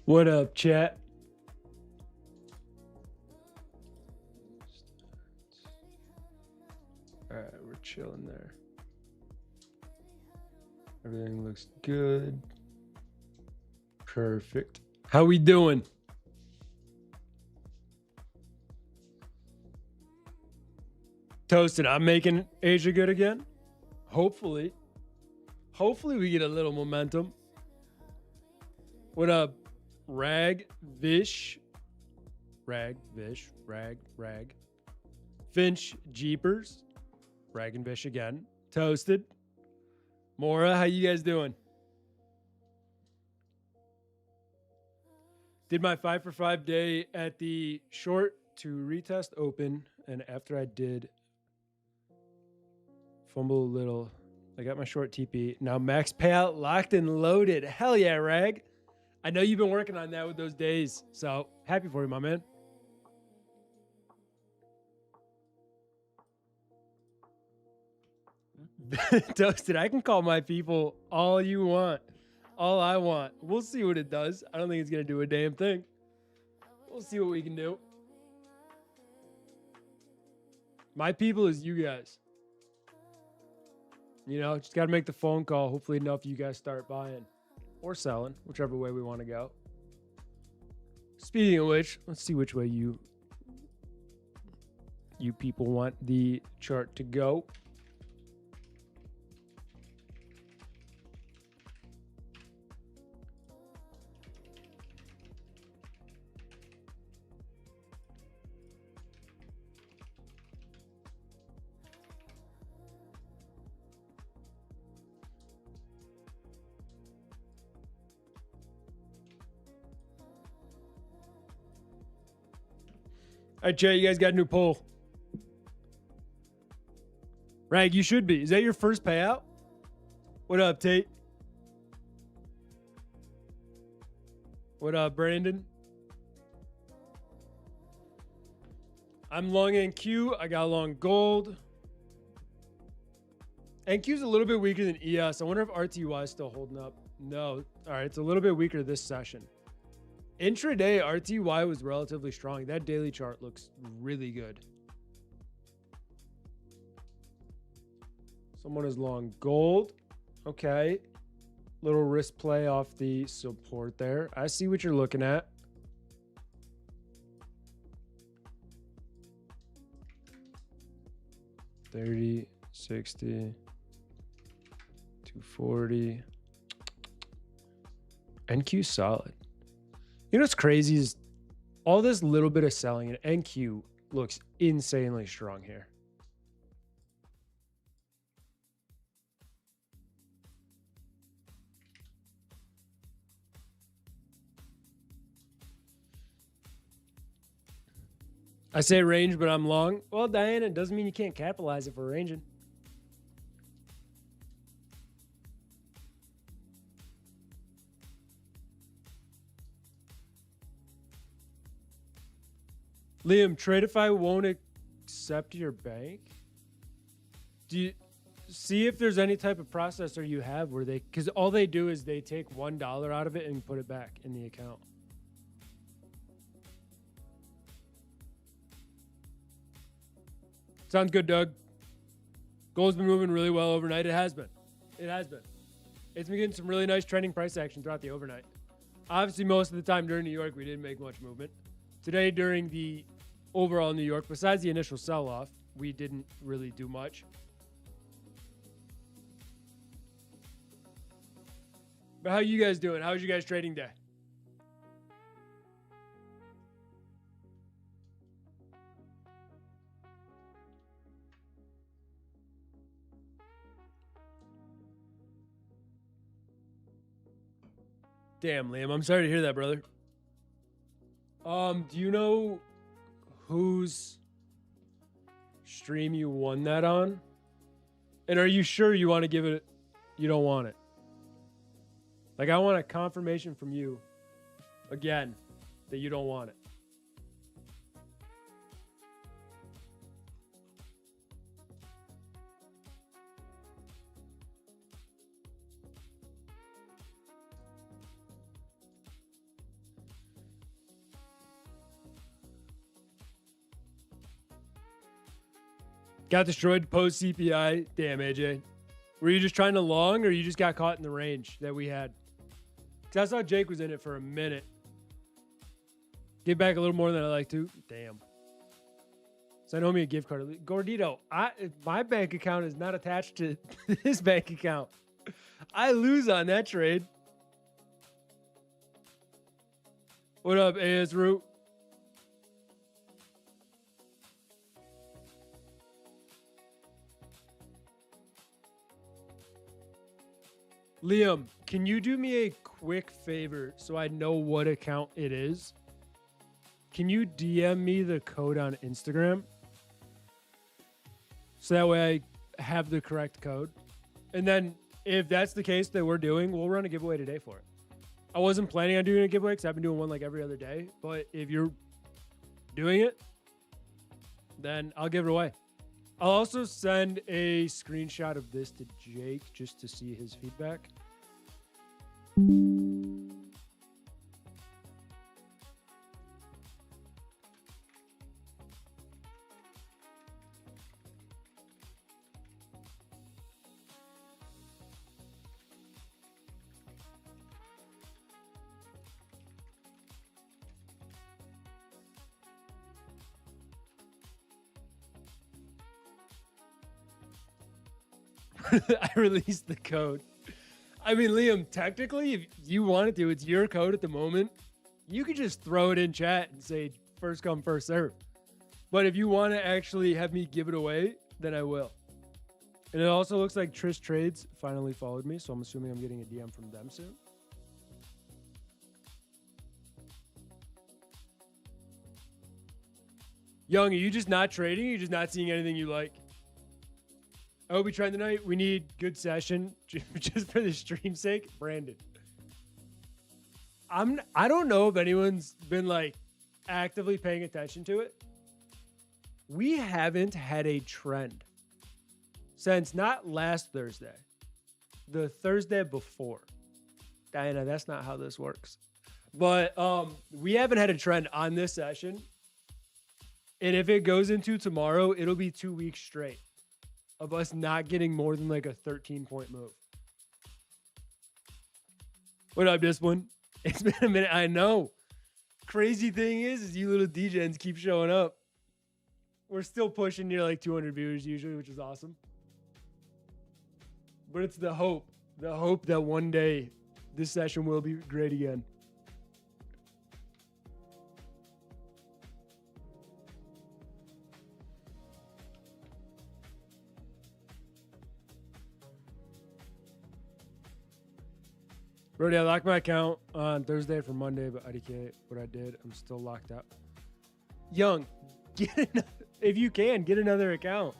What up, chat? All right, we're chilling there. Everything looks good. Perfect. How we doing? Toasted. I'm making Asia good again. Hopefully. Hopefully we get a little momentum. What up, Rag Vish? Rag Vish. Rag. Finch Jeepers. Rag and Vish again. Toasted. Mora, how you guys doing? Did my 5 for 5 day at the short to retest open, and after I did fumble a little, I got my short TP. Now max payout locked and loaded. Hell yeah, Rag. I know you've been working on that with those days, so happy for you, my man. Toasted, I can call my people all you want. All I want. We'll see what it does. I don't think it's going to do a damn thing. We'll see what we can do. My people is you guys. You know, just got to make the phone call. Hopefully enough you guys start buying or selling, whichever way we want to go. Speaking of which, let's see which way you people want the chart to go. All right, Jay, you guys got a new poll. Rag, you should be. Is that your first payout? What up, Tate? What up, Brandon? I'm long NQ. I got long gold. NQ's a little bit weaker than ES. I wonder if RTY is still holding up. No. All right, it's a little bit weaker this session. Intraday, RTY was relatively strong. That daily chart looks really good. Someone is long gold. Okay. Little risk play off the support there. I see what you're looking at. $30, $60, $240. NQ solid. You know what's crazy is all this little bit of selling, and NQ looks insanely strong here. I say range, but I'm long. Well, Diana, it doesn't mean you can't capitalize if we're ranging. Liam, Tradeify won't accept your bank. Do you see if there's any type of processor you have where they, because all they do is they take $1 out of it and put it back in the account. Sounds good, Doug. Gold's been moving really well overnight. It has been. It has been. It's been getting some really nice trending price action throughout the overnight. Obviously, most of the time during New York, we didn't make much movement. Today, during the overall New York, besides the initial sell-off, we didn't really do much. But how you guys doing? How's you guys trading day? Damn, Liam, I'm sorry to hear that, brother. Do you know whose stream you won that on? And are you sure you want to give it? You don't want it. Like, I want a confirmation from you again that you don't want it. Got destroyed post CPI. Damn, AJ. Were you just trying to long or you just got caught in the range that we had? Because I saw Jake was in it for a minute. Give back a little more than I like to. Damn. Send homie a gift card. Gordito, my bank account is not attached to this bank account. I lose on that trade. What up, AS Root? Liam, can you do me a quick favor so I know what account it is? Can you DM me the code on Instagram? So that way I have the correct code. And then if that's the case that we're doing, we'll run a giveaway today for it. I wasn't planning on doing a giveaway because I've been doing one like every other day. But if you're doing it, then I'll give it away. I'll also send a screenshot of this to Jake just to see his feedback. I released the code. I mean, Liam, technically, if you wanted to, it's your code at the moment. You could just throw it in chat and say first come, first serve. But if you want to actually have me give it away, then I will. And it also looks like Trish Trades finally followed me, so I'm assuming I'm getting a DM from them soon. Young, are you just not trading? Or are you just not seeing anything you like? I hope we tried tonight. We need good session just for the stream's sake. Brandon. I don't know if anyone's been like actively paying attention to it. We haven't had a trend since not last Thursday, the Thursday before. Diana, that's not how this works. But we haven't had a trend on this session. And if it goes into tomorrow, it'll be 2 weeks straight of us not getting more than like a 13-point move. What up, this one? It's been a minute. I know. Crazy thing is you little DJs keep showing up. We're still pushing near like 200 viewers usually, which is awesome. But it's the hope that one day this session will be great again. Brody, I locked my account on Thursday for Monday, but IDK, what I did, I'm still locked out. Young, if you can, get another account.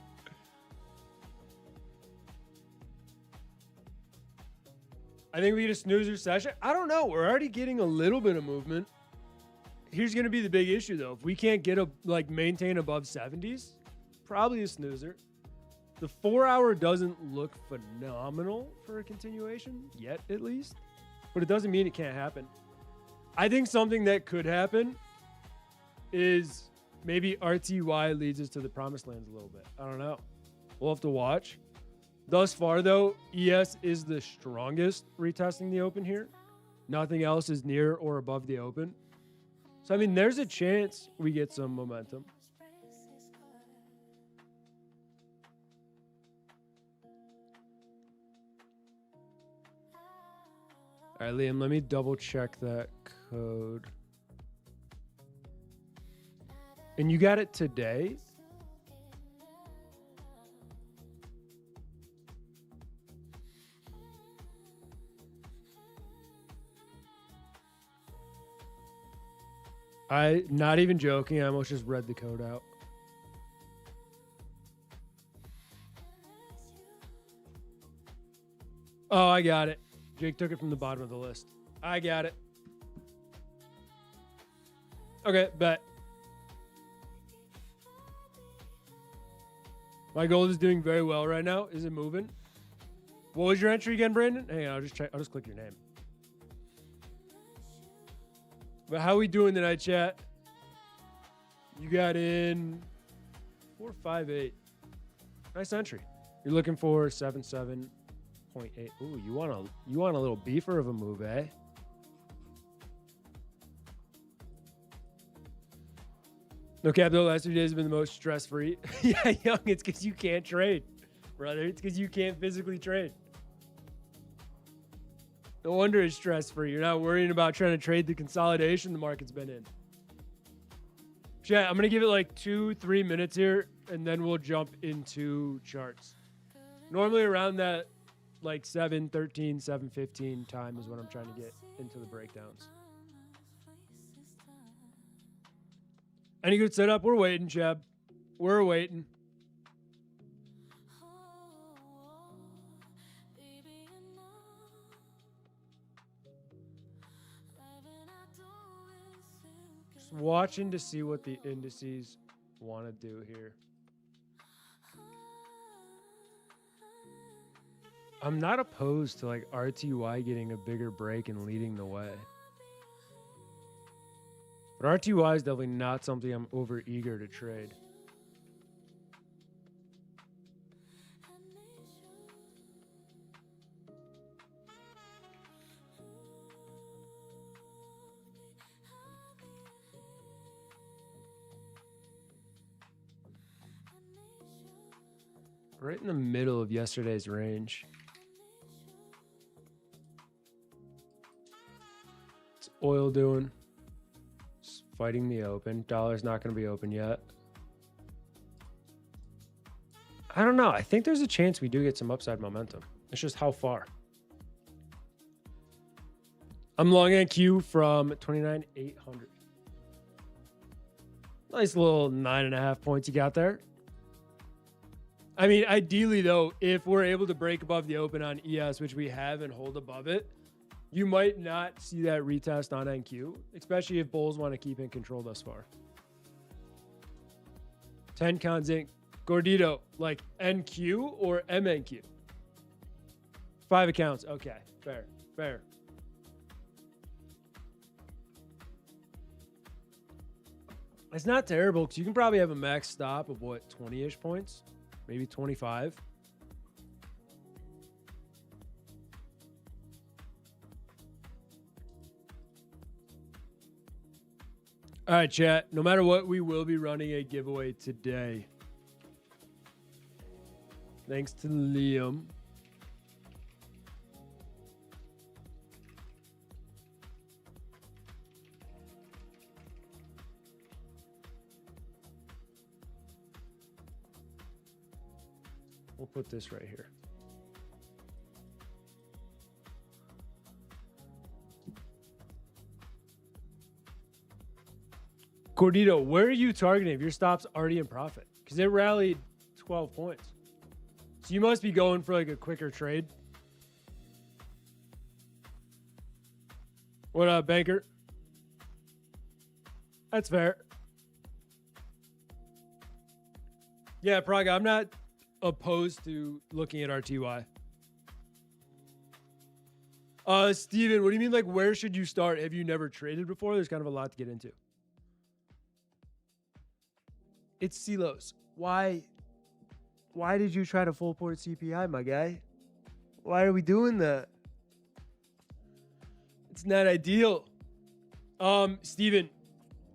I think we get a snoozer session. I don't know. We're already getting a little bit of movement. Here's going to be the big issue, though. If we can't get maintain above 70s, probably a snoozer. The 4 hour doesn't look phenomenal for a continuation yet, at least. But it doesn't mean it can't happen. I think something that could happen is maybe RTY leads us to the promised lands a little bit. I don't know. We'll have to watch. Thus far, though, ES is the strongest retesting the open here. Nothing else is near or above the open. So, I mean, there's a chance we get some momentum. All right, Liam, let me double check that code. And you got it today? Not even joking, I almost just read the code out. Oh, I got it. Jake took it from the bottom of the list. I got it. Okay, bet. My gold is doing very well right now. Is it moving? What was your entry again, Brandon? Hang on, I'll just check. I'll just click your name. But how we doing tonight, chat? You got in 458. Nice entry. You're looking for 77.8. Ooh, you want a little beefer of a move, eh? No cap, though, last 2 days have been the most stress-free. Yeah, Young, it's because you can't trade, brother. It's because you can't physically trade. No wonder it's stress-free. You're not worrying about trying to trade the consolidation the market's been in. Chat, I'm going to give it like 2-3 minutes here, and then we'll jump into charts. Normally around that like 7:13, 7:15 time is when I'm trying to get into the breakdowns. Any good setup? We're waiting, Cheb. We're waiting. Just watching to see what the indices want to do here. I'm not opposed to like RTY getting a bigger break and leading the way. But RTY is definitely not something I'm over eager to trade. Right in the middle of yesterday's range. What's oil doing? It's fighting the open. Dollar's not going to be open yet. I don't know. I think there's a chance we do get some upside momentum. It's just how far. I'm long on Q from 29,800. Nice little 9.5 points you got there. I mean, ideally, though, if we're able to break above the open on ES, which we have, and hold above it, you might not see that retest on NQ, especially if bulls want to keep in control thus far. 10 cons in. Gordito, like NQ or MNQ? 5 accounts. Okay, fair, fair. It's not terrible because you can probably have a max stop of what, 20-ish points? Maybe 25. All right, chat. No matter what, we will be running a giveaway today. Thanks to Liam. We'll put this right here. Gordito, where are you targeting if your stop's already in profit? Because it rallied 12 points. So you must be going for like a quicker trade. What up, banker? That's fair. Yeah, Praga, I'm not opposed to looking at RTY. Steven, what do you mean, like, where should you start? Have you never traded before? There's kind of a lot to get into. It's CELOS. Why did you try to full port CPI, my guy? Why are we doing that? It's not ideal. Steven,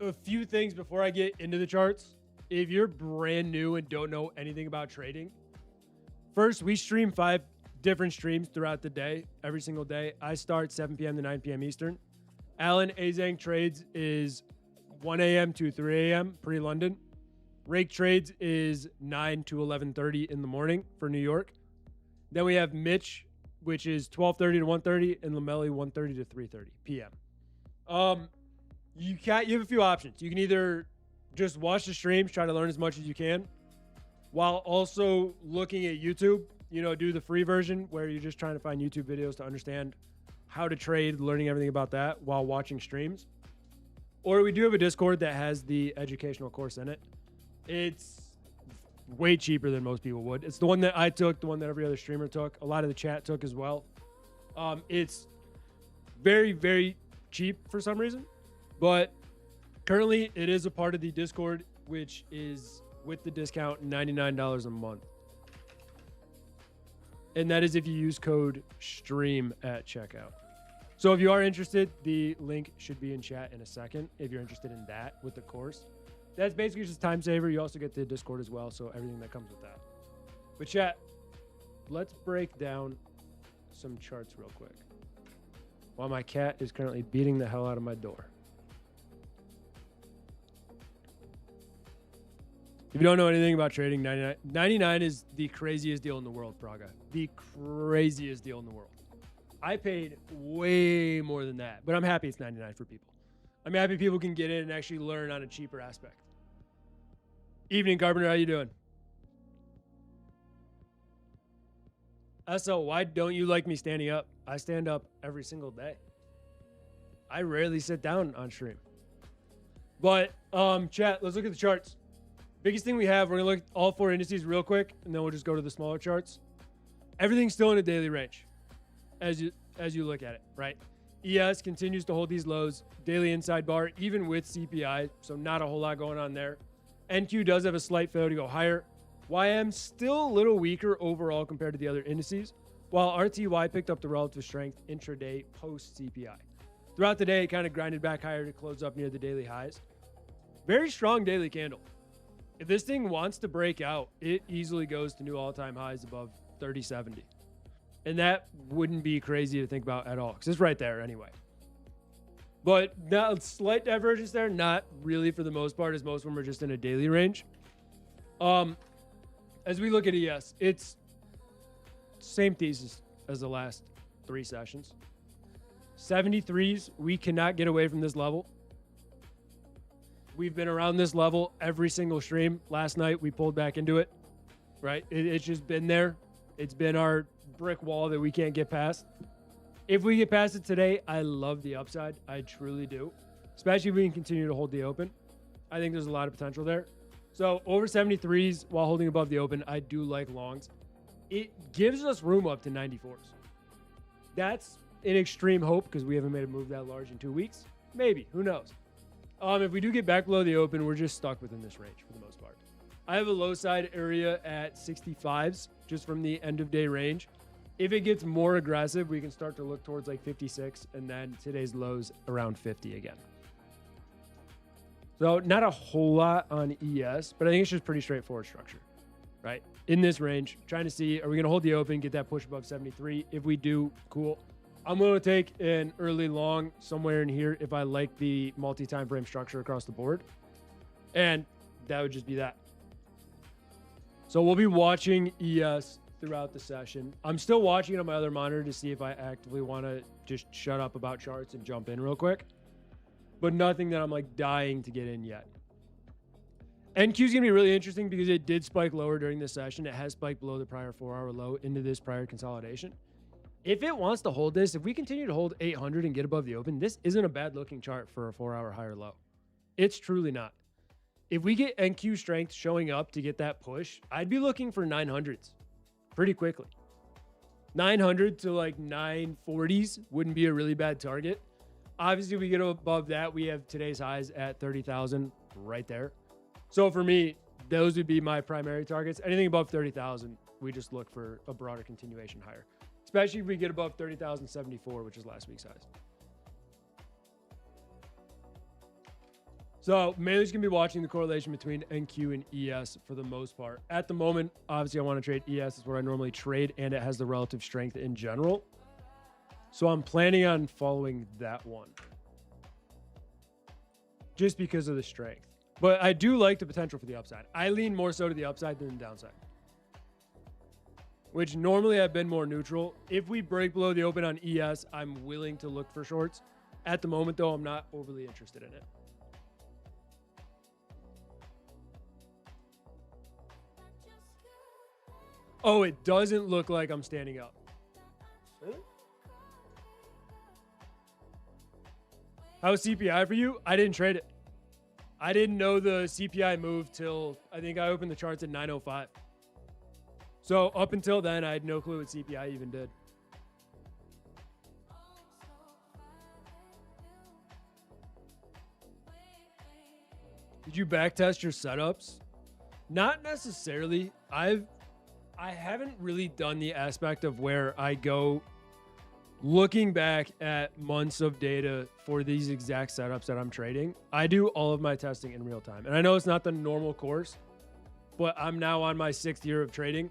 a few things before I get into the charts. If you're brand new and don't know anything about trading, first, we stream 5 different streams throughout the day, every single day. I start 7 p.m. to 9 p.m. Eastern. Alan Azang Trades is 1 a.m. to 3 a.m. pre-London. Rake Trades is 9 to 11:30 in the morning for New York. Then we have Mitch, which is 12:30 to 1:30, and Lamelli 1:30 to 3:30 p.m. You have a few options. You can either just watch the streams, try to learn as much as you can, while also looking at YouTube. You know, do the free version where you're just trying to find YouTube videos to understand how to trade, learning everything about that while watching streams. Or we do have a Discord that has the educational course in it. It's way cheaper than most people would. It's the one that I took, the one that every other streamer took. A lot of the chat took as well. It's very, very cheap for some reason. But currently, it is a part of the Discord, which is with the discount $99 a month. And that is if you use code STREAM at checkout. So if you are interested, the link should be in chat in a second. If you're interested in that with the course, that's basically just a time saver. You also get the Discord as well. So everything that comes with that. But chat, let's break down some charts real quick while my cat is currently beating the hell out of my door. If you don't know anything about trading, 99 is the craziest deal in the world, Praga. The craziest deal in the world. I paid way more than that, but I'm happy it's 99 for people. I'm happy people can get in and actually learn on a cheaper aspect. Evening, Carpenter. How you doing? So why don't you like me standing up? I stand up every single day. I rarely sit down on stream. But chat, let's look at the charts. Biggest thing we have, we're gonna look at all 4 indices real quick, and then we'll just go to the smaller charts. Everything's still in a daily range as you look at it, right? ES continues to hold these lows, daily inside bar, even with CPI, so not a whole lot going on there. NQ does have a slight failure to go higher. YM still a little weaker overall compared to the other indices, while RTY picked up the relative strength intraday post CPI. Throughout the day, it kind of grinded back higher to close up near the daily highs. Very strong daily candle. If this thing wants to break out, it easily goes to new all-time highs above 3070. And that wouldn't be crazy to think about at all, because it's right there anyway. But now, slight divergence there, not really for the most part, as most of them are just in a daily range. As we look at ES, it's same thesis as the last 3 sessions. 73s, we cannot get away from this level. We've been around this level every single stream. Last night, we pulled back into it, right? It's just been there. It's been our brick wall that we can't get past. If we get past it today, I love the upside. I truly do, especially if we can continue to hold the open. I think there's a lot of potential there. So over 73s while holding above the open, I do like longs. It gives us room up to 94s. That's an extreme hope because we haven't made a move that large in 2 weeks. Maybe, who knows? If we do get back below the open, we're just stuck within this range for the most part. I have a low side area at 65s just from the end of day range. If it gets more aggressive, we can start to look towards like 56 and then today's lows around 50 again. So not a whole lot on ES, but I think it's just pretty straightforward structure, right? In this range, trying to see, are we going to hold the open, get that push above 73? If we do, cool. I'm going to take an early long somewhere in here if I like the multi-time frame structure across the board. And that would just be that. So we'll be watching ES throughout the session. I'm still watching it on my other monitor to see if I actively want to just shut up about charts and jump in real quick. But nothing that I'm like dying to get in yet. NQ is going to be really interesting because it did spike lower during this session. It has spiked below the prior 4-hour low into this prior consolidation. If it wants to hold this, if we continue to hold 800 and get above the open, this isn't a bad looking chart for a 4-hour higher low. It's truly not. If we get NQ strength showing up to get that push, I'd be looking for 900s pretty quickly. 900 to like 940s wouldn't be a really bad target. Obviously, if we get above that, we have today's highs at 30,000 right there. So for me, those would be my primary targets. Anything above 30,000, we just look for a broader continuation higher. Especially if we get above 30,074, which is last week's highs. So mainly just going to be watching the correlation between NQ and ES for the most part. At the moment, obviously I want to trade ES. It's where I normally trade, and it has the relative strength in general. So I'm planning on following that one. Just because of the strength. But I do like the potential for the upside. I lean more so to the upside than the downside. Which normally I've been more neutral. If we break below the open on ES, I'm willing to look for shorts. At the moment, though, I'm not overly interested in it. Oh, it doesn't look like I'm standing up. Really? How's CPI for you? I didn't trade it. I didn't know the CPI moved till I think I opened the charts at 9:05. So up until then, I had no clue what CPI even did. Did you backtest your setups? Not necessarily. I haven't really done the aspect of where I go looking back at months of data for these exact setups that I'm trading. I do all of my testing in real time. And I know it's not the normal course, but I'm now on my 6th year of trading.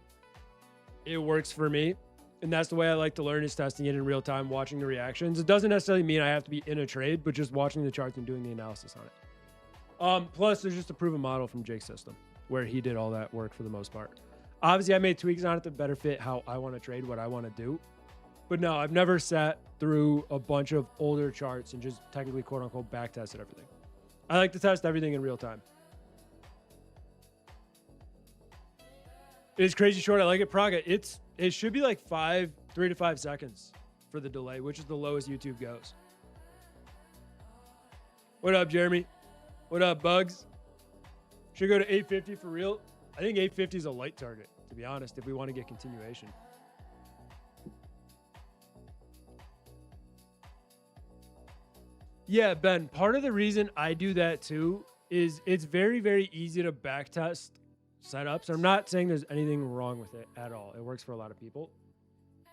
It works for me. And that's the way I like to learn, is testing it in real time, watching the reactions. It doesn't necessarily mean I have to be in a trade, but just watching the charts and doing the analysis on it. Plus, there's just a proven model from Jake's system where he did all that work for the most part. Obviously, I made tweaks on it to better fit how I want to trade, what I want to do. But no, I've never sat through a bunch of older charts and just technically, quote unquote, back tested everything. I like to test everything in real time. It's crazy short. I like it. Praga, it should be like 3 to 5 seconds for the delay, which is the lowest YouTube goes. What up, Jeremy? What up, Bugs? Should go to 850 for real. I think 850 is a light target, to be honest, if we want to get continuation. Yeah, Ben, part of the reason I do that too is it's very, very easy to backtest setups. I'm not saying there's anything wrong with it at all. It works for a lot of people.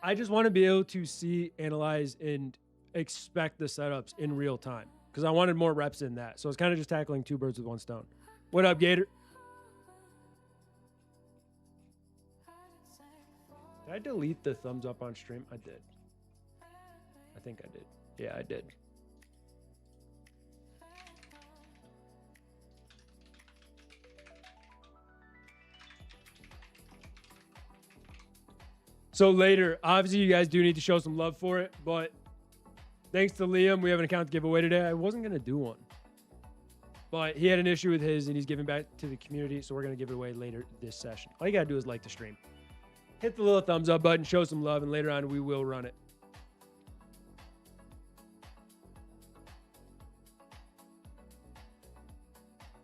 I just want to be able to see, analyze, and expect the setups in real time because I wanted more reps in that. So it's kind of just tackling 2 birds with 1 stone. What up, Gator? Did I delete the thumbs up on stream? I did. I think I did. Yeah, I did. So later, obviously you guys do need to show some love for it, but thanks to Liam, we have an account to give away today. I wasn't going to do one, but he had an issue with his and he's giving back to the community. So we're going to give it away later this session. All you got to do is like the stream. Hit the little thumbs up button, show some love, and later on we will run it.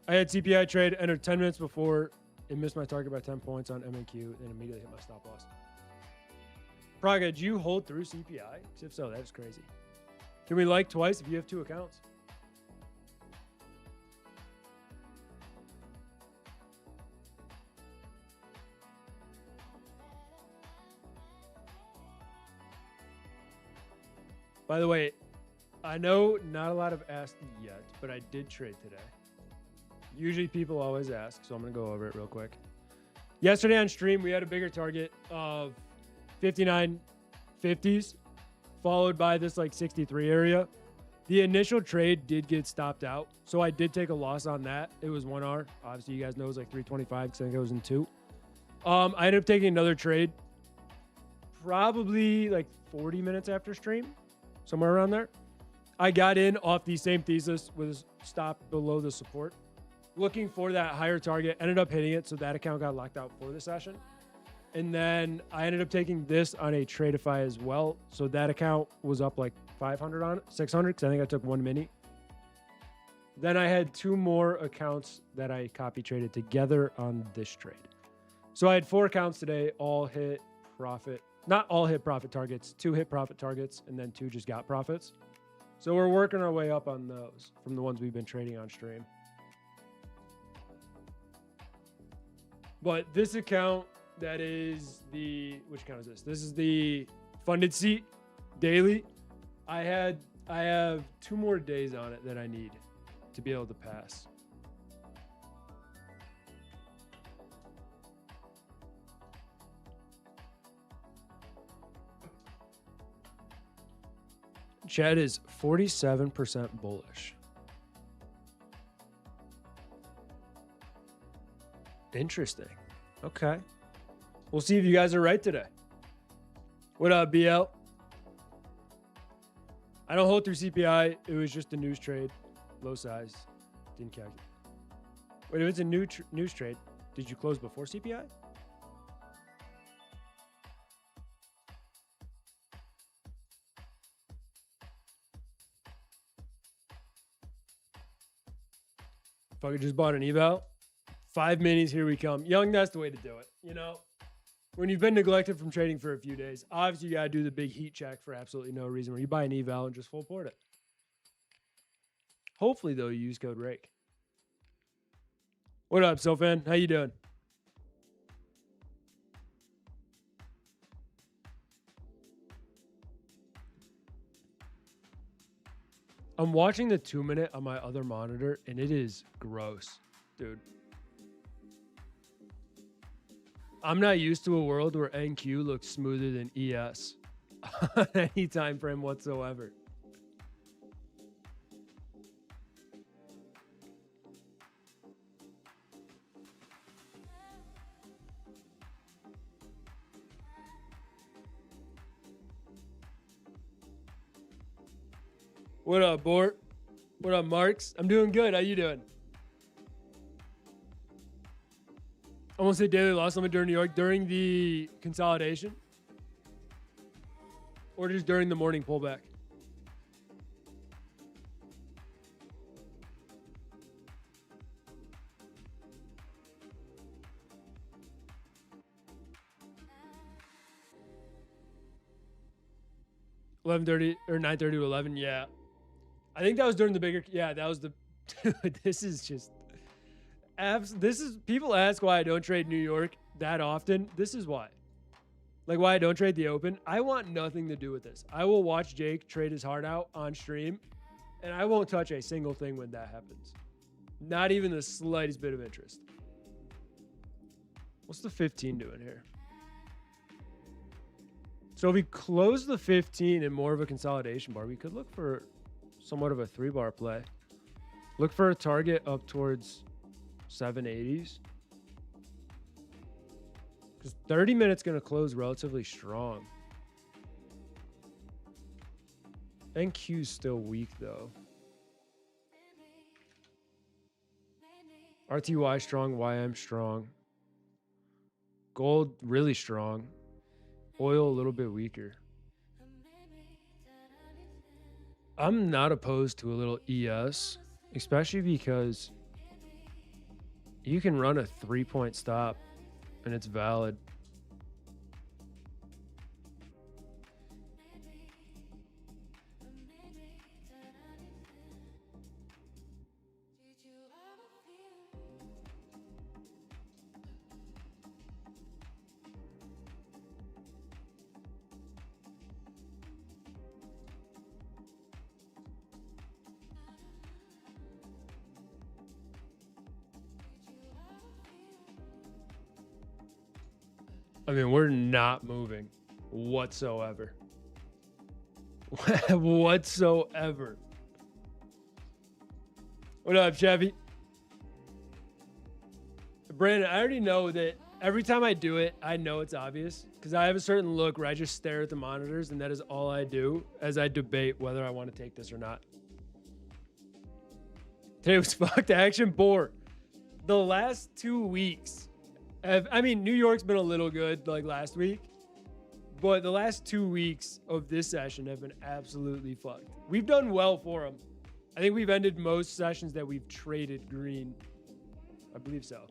I had CPI trade, entered 10 minutes before it missed my target by 10 points on MNQ, and immediately hit my stop loss. Praga, did you hold through CPI? If so, that is crazy. Can we like twice if you have 2 accounts? By the way, I know not a lot have asked yet, but I did trade today. Usually people always ask, so I'm going to go over it real quick. Yesterday on stream, we had a bigger target of 59.50s, followed by this like 63 area. The initial trade did get stopped out, so I did take a loss on that. It was 1R. Obviously, you guys know it was like 325 because I think it was in 2. I ended up taking another trade probably like 40 minutes after stream, somewhere around there. I got in off the same thesis with a stop below the support, looking for that higher target, ended up hitting it, so that account got locked out for the session. And then I ended up taking this on a Tradeify as well. So that account was up like 500 on it, 600, because I think I took 1 mini. Then I had 2 more accounts that I copy traded together on this trade. So I had 4 accounts today, all hit profit. Not all hit profit targets, 2 hit profit targets, and then 2 just got profits. So we're working our way up on those from the ones we've been trading on stream. But this account, that is the, which account is this? This is the funded seat daily. I have 2 more days on it that I need to be able to pass. Chad is 47% bullish. Interesting. Okay. We'll see if you guys are right today. What up, BL? I don't hold through CPI. It was just a news trade. Low size. Didn't calculate. Wait, if it's a news trade, did you close before CPI? Fucking just bought an eval. 5 minis, here we come. Young, that's the way to do it. You know, when you've been neglected from trading for a few days, obviously you got to do the big heat check for absolutely no reason, where you buy an eval and just full port it. Hopefully, though, you use code RAKE. What up, Sofan? How you doing? I'm watching the 2-minute on my other monitor, and it is gross, dude. I'm not used to a world where NQ looks smoother than ES on any time frame whatsoever. What up, Bort? What up, Marks? I'm doing good. How you doing? I won't say daily loss limit during New York during the consolidation, or just during the morning pullback. $11:30 or 9:30 to 11. Yeah, I think that was during the bigger. Yeah, that was the. This is just. This is people ask why I don't trade New York that often. This is why. Like why I don't trade the open. I want nothing to do with this. I will watch Jake trade his heart out on stream, and I won't touch a single thing when that happens. Not even the slightest bit of interest. What's the 15 doing here? So if we close the 15 in more of a consolidation bar, we could look for somewhat of a 3-bar play. Look for a target up towards 780s. Because 30 minutes going to close relatively strong. NQ's still weak though. RTY strong, YM strong. Gold really strong. Oil a little bit weaker. I'm not opposed to a little ES, especially because you can run a 3-point stop and it's valid. I mean, we're not moving whatsoever. Whatsoever. What up, Chevy? Brandon, I already know that every time I do it, I know it's obvious because I have a certain look where I just stare at the monitors and that is all I do as I debate whether I want to take this or not. Today was fucked action bore. The last 2 weeks, I mean, New York's been a little good like last week, but the last 2 weeks of this session have been absolutely fucked. We've done well for them. I think we've ended most sessions that we've traded green. I believe so.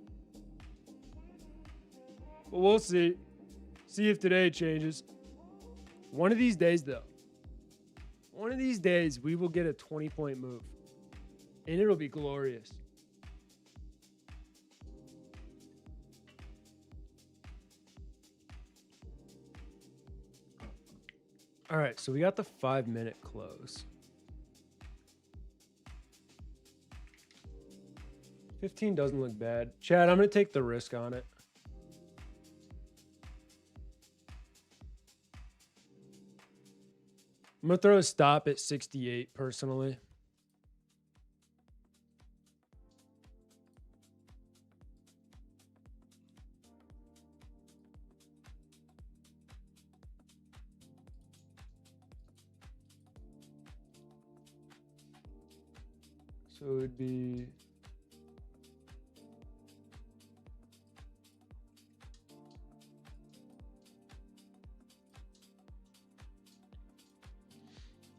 But we'll see. See if today changes. One of these days, though. One of these days, we will get a 20-point move. And it'll be glorious. All right, so we got the 5-minute close. 15 doesn't look bad. Chad, I'm going to take the risk on it. I'm going to throw a stop at 68 personally. So it would be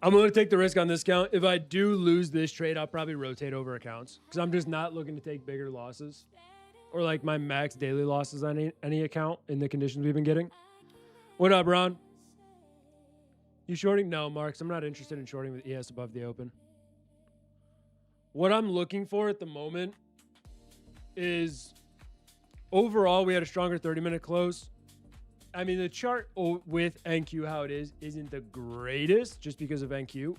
I'm going to take the risk on this count. If I do lose this trade, I'll probably rotate over accounts because I'm just not looking to take bigger losses or like my max daily losses on any account in the conditions we've been getting. What up, Ron? You shorting? No, Marks. I'm not interested in shorting with ES above the open. What I'm looking for at the moment is overall, we had a stronger 30-minute close. I mean, the chart with NQ, how it is, isn't the greatest just because of NQ.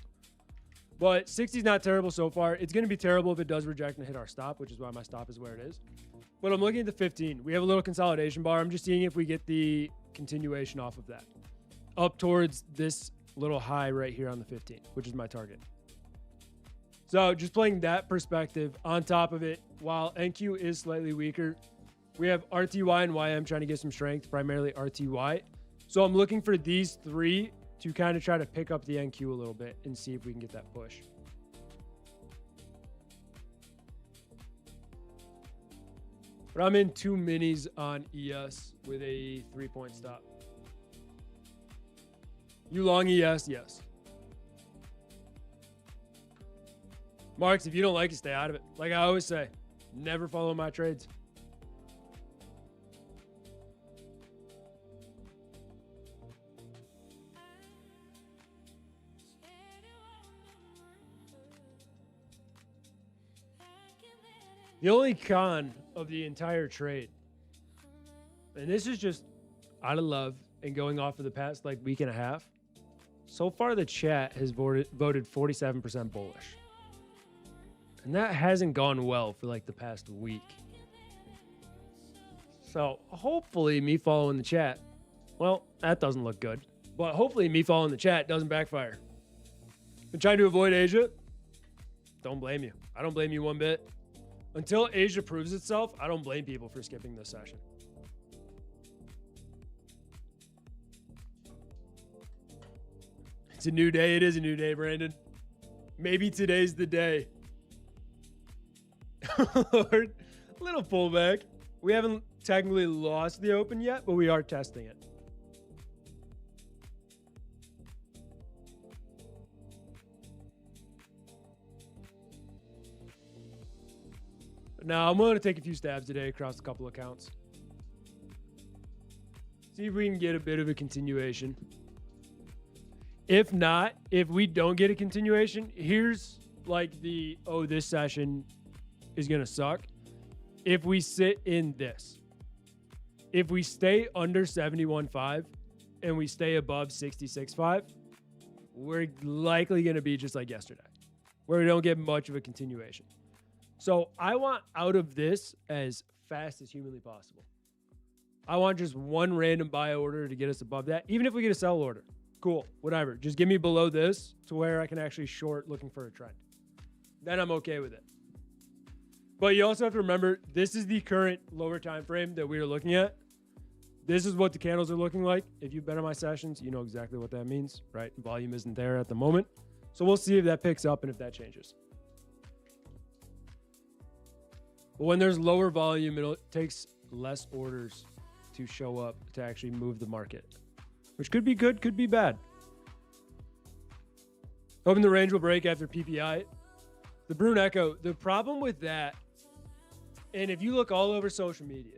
But 60 is not terrible so far. It's going to be terrible if it does reject and hit our stop, which is why my stop is where it is. But I'm looking at the 15. We have a little consolidation bar. I'm just seeing if we get the continuation off of that. Up towards this little high right here on the 15, which is my target. So just playing that perspective on top of it, while NQ is slightly weaker, we have RTY and YM trying to get some strength, primarily RTY. So I'm looking for these three to kind of try to pick up the NQ a little bit and see if we can get that push. But I'm in 2 minis on ES with a 3-point stop. You long ES? Yes. Marks, if you don't like it, stay out of it. Like I always say, never follow my trades. The only con of the entire trade, and this is just out of love and going off of the past like week and a half, so far the chat has voted 47% bullish. And that hasn't gone well for like the past week. So hopefully me following the chat, well, that doesn't look good. But hopefully me following the chat doesn't backfire. Been trying to avoid Asia. Don't blame you. I don't blame you one bit. Until Asia proves itself, I don't blame people for skipping this session. It's a new day. It is a new day, Brandon. Maybe today's the day. Lord, little pullback. We haven't technically lost the open yet, but we are testing it. Now, I'm willing to take a few stabs today across a couple accounts. See if we can get a bit of a continuation. If not, if we don't get a continuation, here's like the, oh, this session is going to suck. If we sit in this, if we stay under 71.5 and we stay above 66.5, we're likely going to be just like yesterday, where we don't get much of a continuation. So I want out of this as fast as humanly possible. I want just one random buy order to get us above that. Even if we get a sell order, cool, whatever. Just give me below this to where I can actually short looking for a trend. Then I'm okay with it. But you also have to remember, this is the current lower time frame that we are looking at. This is what the candles are looking like. If you've been on my sessions, you know exactly what that means, right? Volume isn't there at the moment. So we'll see if that picks up and if that changes. But when there's lower volume, it takes less orders to show up to actually move the market, which could be good, could be bad. Hoping the range will break after PPI. The Brune Echo, the problem with that, and if you look all over social media,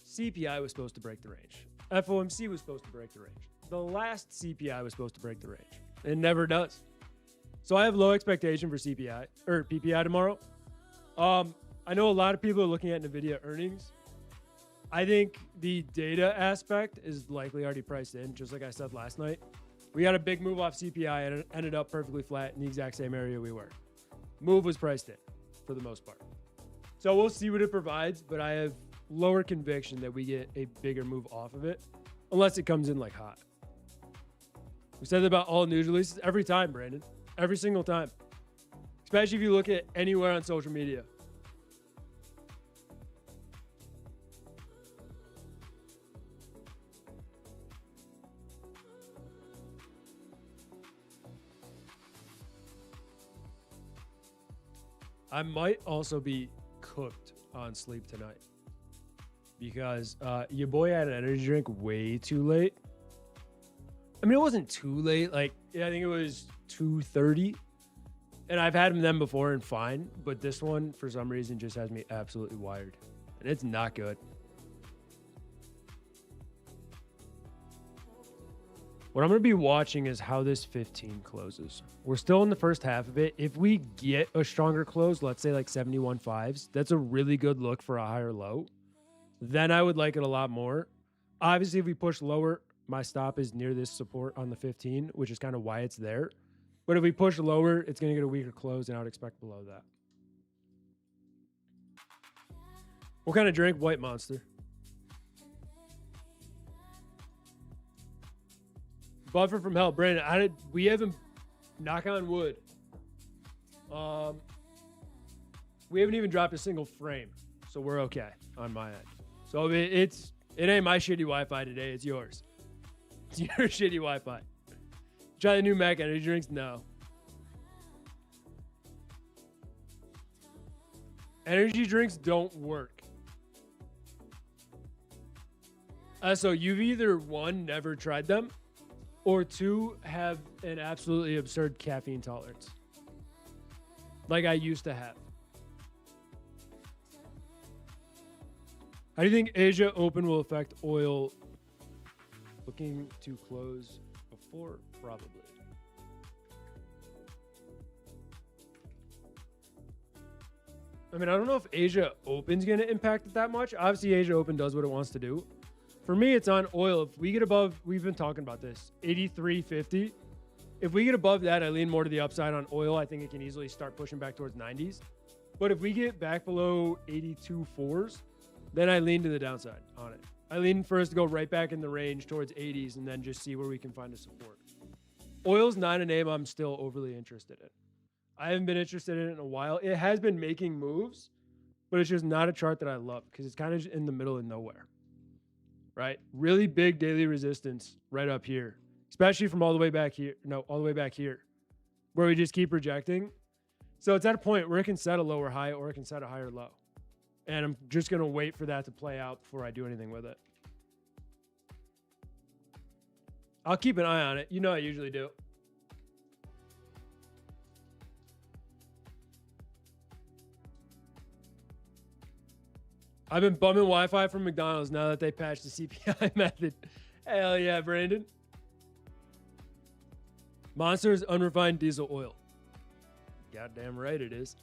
CPI was supposed to break the range. FOMC was supposed to break the range. The last CPI was supposed to break the range. It never does. So I have low expectation for CPI or PPI tomorrow. I know a lot of people are looking at NVIDIA earnings. I think the data aspect is likely already priced in, just like I said last night. We got a big move off CPI and it ended up perfectly flat in the exact same area we were. Move was priced in for the most part. So we'll see what it provides, but I have lower conviction that we get a bigger move off of it, unless it comes in like hot. We said that about all news releases every time, Brandon. Every single time. Especially if you look at anywhere on social media. I might also be cooked on sleep tonight because your boy had an energy drink way too late. I mean, it wasn't too late. Like, yeah, I think it was 2:30, and I've had them before and fine, but this one for some reason just has me absolutely wired, and it's not good. What I'm going to be watching is how this 15 closes. We're still in the first half of it. If we get a stronger close, let's say like 71.5s, that's a really good look for a higher low. Then I would like it a lot more. Obviously, if we push lower, my stop is near this support on the 15, which is kind of why it's there. But if we push lower, it's going to get a weaker close, and I would expect below that. What kind of drink? White Monster. Buffer from hell. Brandon, we haven't, knock on wood. We haven't even dropped a single frame, so we're okay on my end. So it ain't my shitty Wi-Fi today. It's yours. It's your shitty Wi-Fi. Try the new Mac energy drinks? No. Energy drinks don't work. So you've either, one, never tried them, or two, have an absolutely absurd caffeine tolerance. Like I used to have. How do you think Asia Open will affect oil? Looking to close before? Probably. I mean, I don't know if Asia Open's going to impact it that much. Obviously, Asia Open does what it wants to do. For me, it's on oil. If we get above, we've been talking about this, 83.50. If we get above that, I lean more to the upside on oil. I think it can easily start pushing back towards 90s. But if we get back below 82.4s, then I lean to the downside on it. I lean for us to go right back in the range towards 80s and then just see where we can find a support. Oil's not a name I'm still overly interested in. I haven't been interested in it in a while. It has been making moves, but it's just not a chart that I love because it's kind of in the middle of nowhere, right? Really big daily resistance right up here, especially from all the way back here. No, all the way back here where we just keep rejecting. So it's at a point where it can set a lower high or it can set a higher low. And I'm just going to wait for that to play out before I do anything with it. I'll keep an eye on it. You know I usually do. I've been bumming Wi-Fi from McDonald's now that they patched the CPI method. Hell yeah, Brandon. Monster is unrefined diesel oil. Goddamn right it is.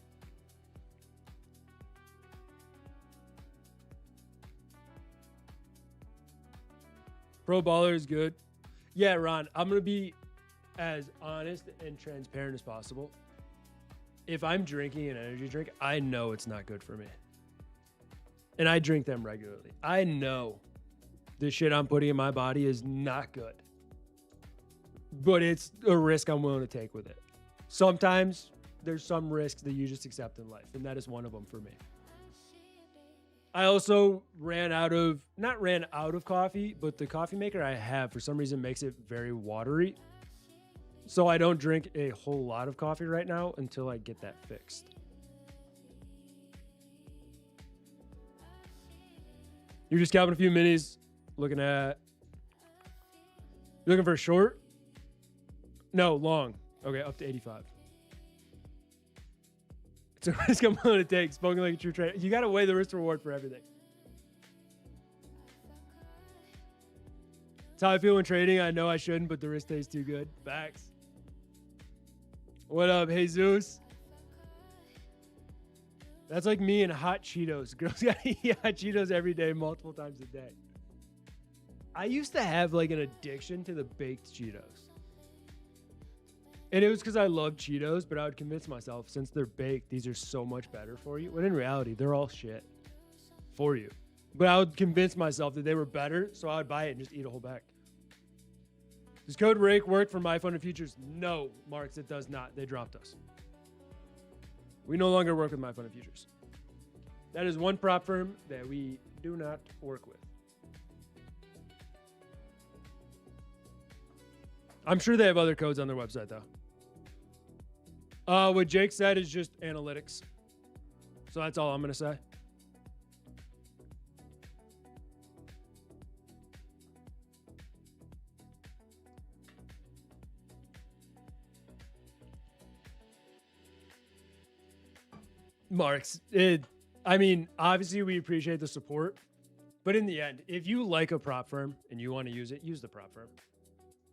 Pro Baller is good. Yeah, Ron, I'm going to be as honest and transparent as possible. If I'm drinking an energy drink, I know it's not good for me. And I drink them regularly. I know the shit I'm putting in my body is not good. But it's a risk I'm willing to take with it. Sometimes there's some risks that you just accept in life, and that is one of them for me. I also not ran out of coffee, but the coffee maker I have for some reason makes it very watery. So I don't drink a whole lot of coffee right now until I get that fixed. You're just scalping a few minis, looking for a short? No, long. Okay, up to 85. It's a risk I'm willing to take. Spoken like a true trader. You got to weigh the risk reward for everything. That's how I feel when trading. I know I shouldn't, but the risk tastes too good. Facts. What up, Jesus? That's like me and hot Cheetos. Girls got to eat hot Cheetos every day, multiple times a day. I used to have like an addiction to the baked Cheetos. And it was because I loved Cheetos, but I would convince myself, since they're baked, these are so much better for you. When in reality, they're all shit for you. But I would convince myself that they were better, so I would buy it and just eat a whole bag. Does code RAKE work for my fund and futures? No, Marks, it does not. They dropped us. We no longer work with my fund and futures. That is one prop firm that we do not work with. I'm sure they have other codes on their website, though. What Jake said is just analytics. So that's all I'm going to say. Marks, I mean, obviously we appreciate the support, but in the end, if you like a prop firm and you want to use it, use the prop firm.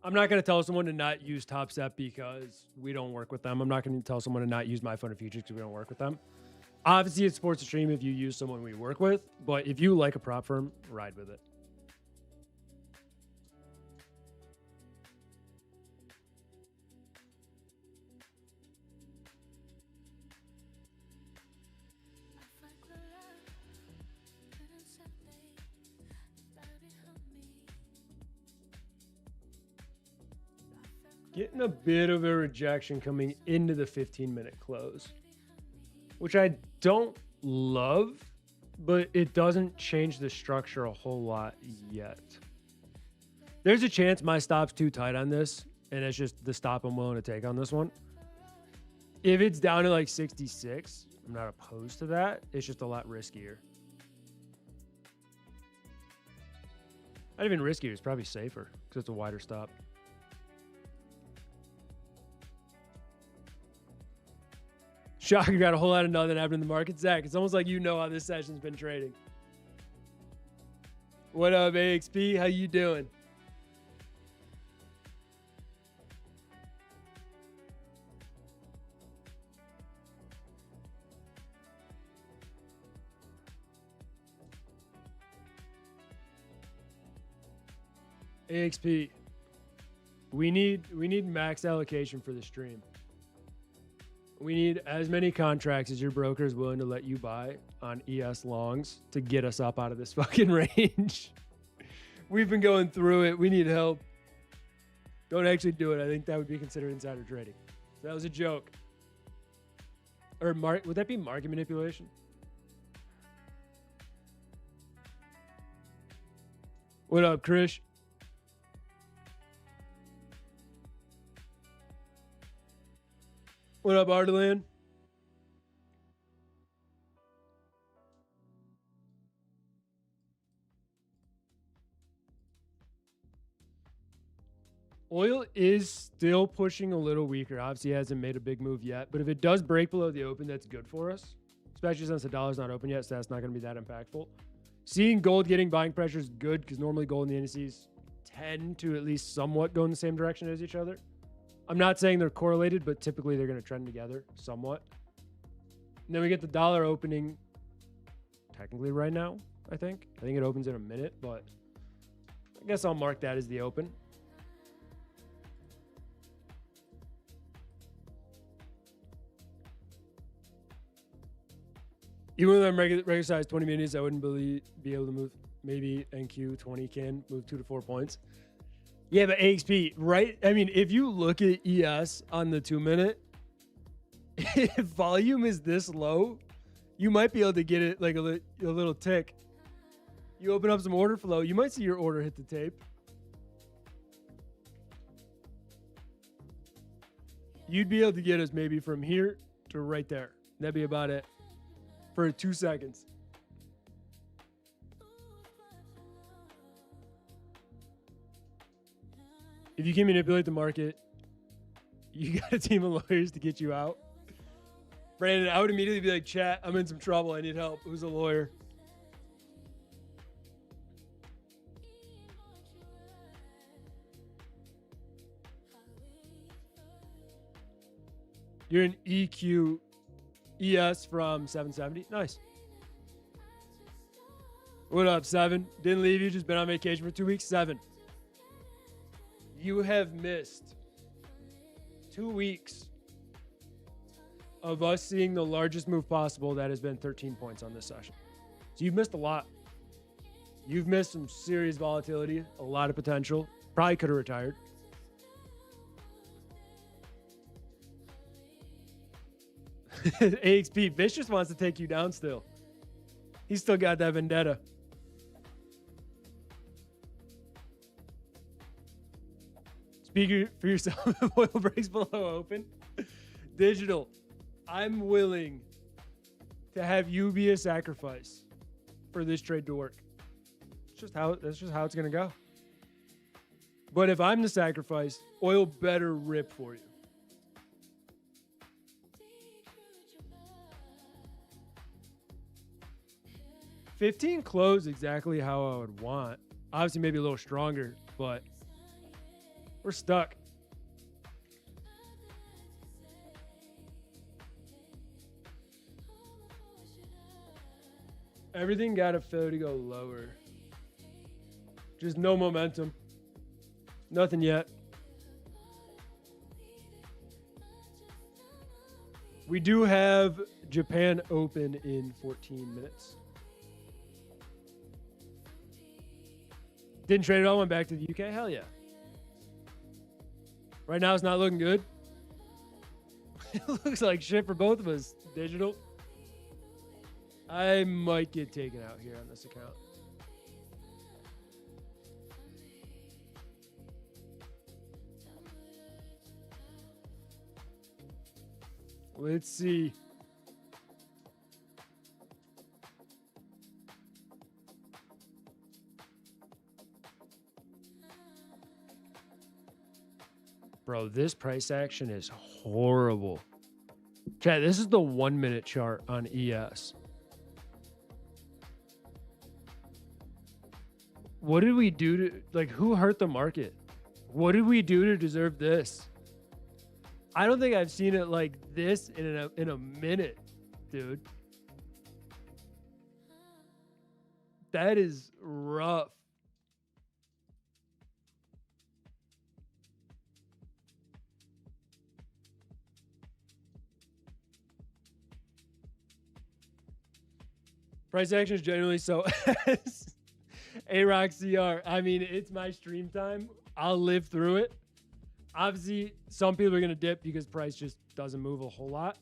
I'm not going to tell someone to not use Top Step because we don't work with them. I'm not going to tell someone to not use my fund of futures because we don't work with them. Obviously, it supports the stream if you use someone we work with, but if you like a prop firm, ride with it. Getting a bit of a rejection coming into the 15-minute close, which I don't love, but it doesn't change the structure a whole lot yet. There's a chance my stop's too tight on this, and it's just the stop I'm willing to take on this one. If it's down to like 66, I'm not opposed to that. It's just a lot riskier. Not even riskier, it's probably safer because it's a wider stop. Shocker, got a whole lot of nothing happening in the market. Zach, it's almost like you know how this session's been trading. What up, AXP? How you doing? AXP, we need max allocation for the stream. We need as many contracts as your broker is willing to let you buy on ES longs to get us up out of this fucking range. We've been going through it. We need help. Don't actually do it. I think that would be considered insider trading. So that was a joke. Or would that be market manipulation? What up, Krish? What up, Ardalan? Oil is still pushing a little weaker. Obviously, it hasn't made a big move yet. But if it does break below the open, that's good for us. Especially since the dollar's not open yet, so that's not going to be that impactful. Seeing gold getting buying pressure is good because normally gold and the indices tend to at least somewhat go in the same direction as each other. I'm not saying they're correlated, but typically they're going to trend together somewhat. And then we get the dollar opening technically right now, I think. I think it opens in a minute, but I guess I'll mark that as the open. Even with them regular size 20 minutes, I wouldn't be able to move. Maybe NQ 20 can move 2 to 4 points. Yeah, but AXP, right? I mean, if you look at ES on the 2 minute, if volume is this low, you might be able to get it like a little tick. You open up some order flow, you might see your order hit the tape. You'd be able to get us maybe from here to right there. That'd be about it for 2 seconds. If you can manipulate the market, you got a team of lawyers to get you out. Brandon, I would immediately be like, chat, I'm in some trouble. I need help. Who's a lawyer? You're an EQ ES from 770. Nice. What up, 7? Didn't leave you, just been on vacation for 2 weeks. 7. You have missed 2 weeks of us seeing the largest move possible that has been 13 points on this session. So you've missed a lot. You've missed some serious volatility, a lot of potential. Probably could have retired. AXP, Vicious wants to take you down still. He's still got that vendetta. Speak for yourself if oil breaks below open. Digital, I'm willing to have you be a sacrifice for this trade to work. That's just how it's gonna go. But if I'm the sacrifice, oil better rip for you. $15 close exactly how I would want. Obviously, maybe a little stronger, but we're stuck. Everything got a failure to go lower. Just no momentum. Nothing yet. We do have Japan open in 14 minutes. Didn't trade it all, went back to the UK? Hell yeah. Right now, it's not looking good. It looks like shit for both of us, digital. I might get taken out here on this account. Let's see. Bro, this price action is horrible. Chat, this is the 1 minute chart on ES. What did we do to, like, who hurt the market? What did we do to deserve this? I don't think I've seen it like this in a minute, dude. That is rough. Price action is generally so. A-Rock CR. I mean, it's my stream time. I'll live through it. Obviously, some people are going to dip because price just doesn't move a whole lot.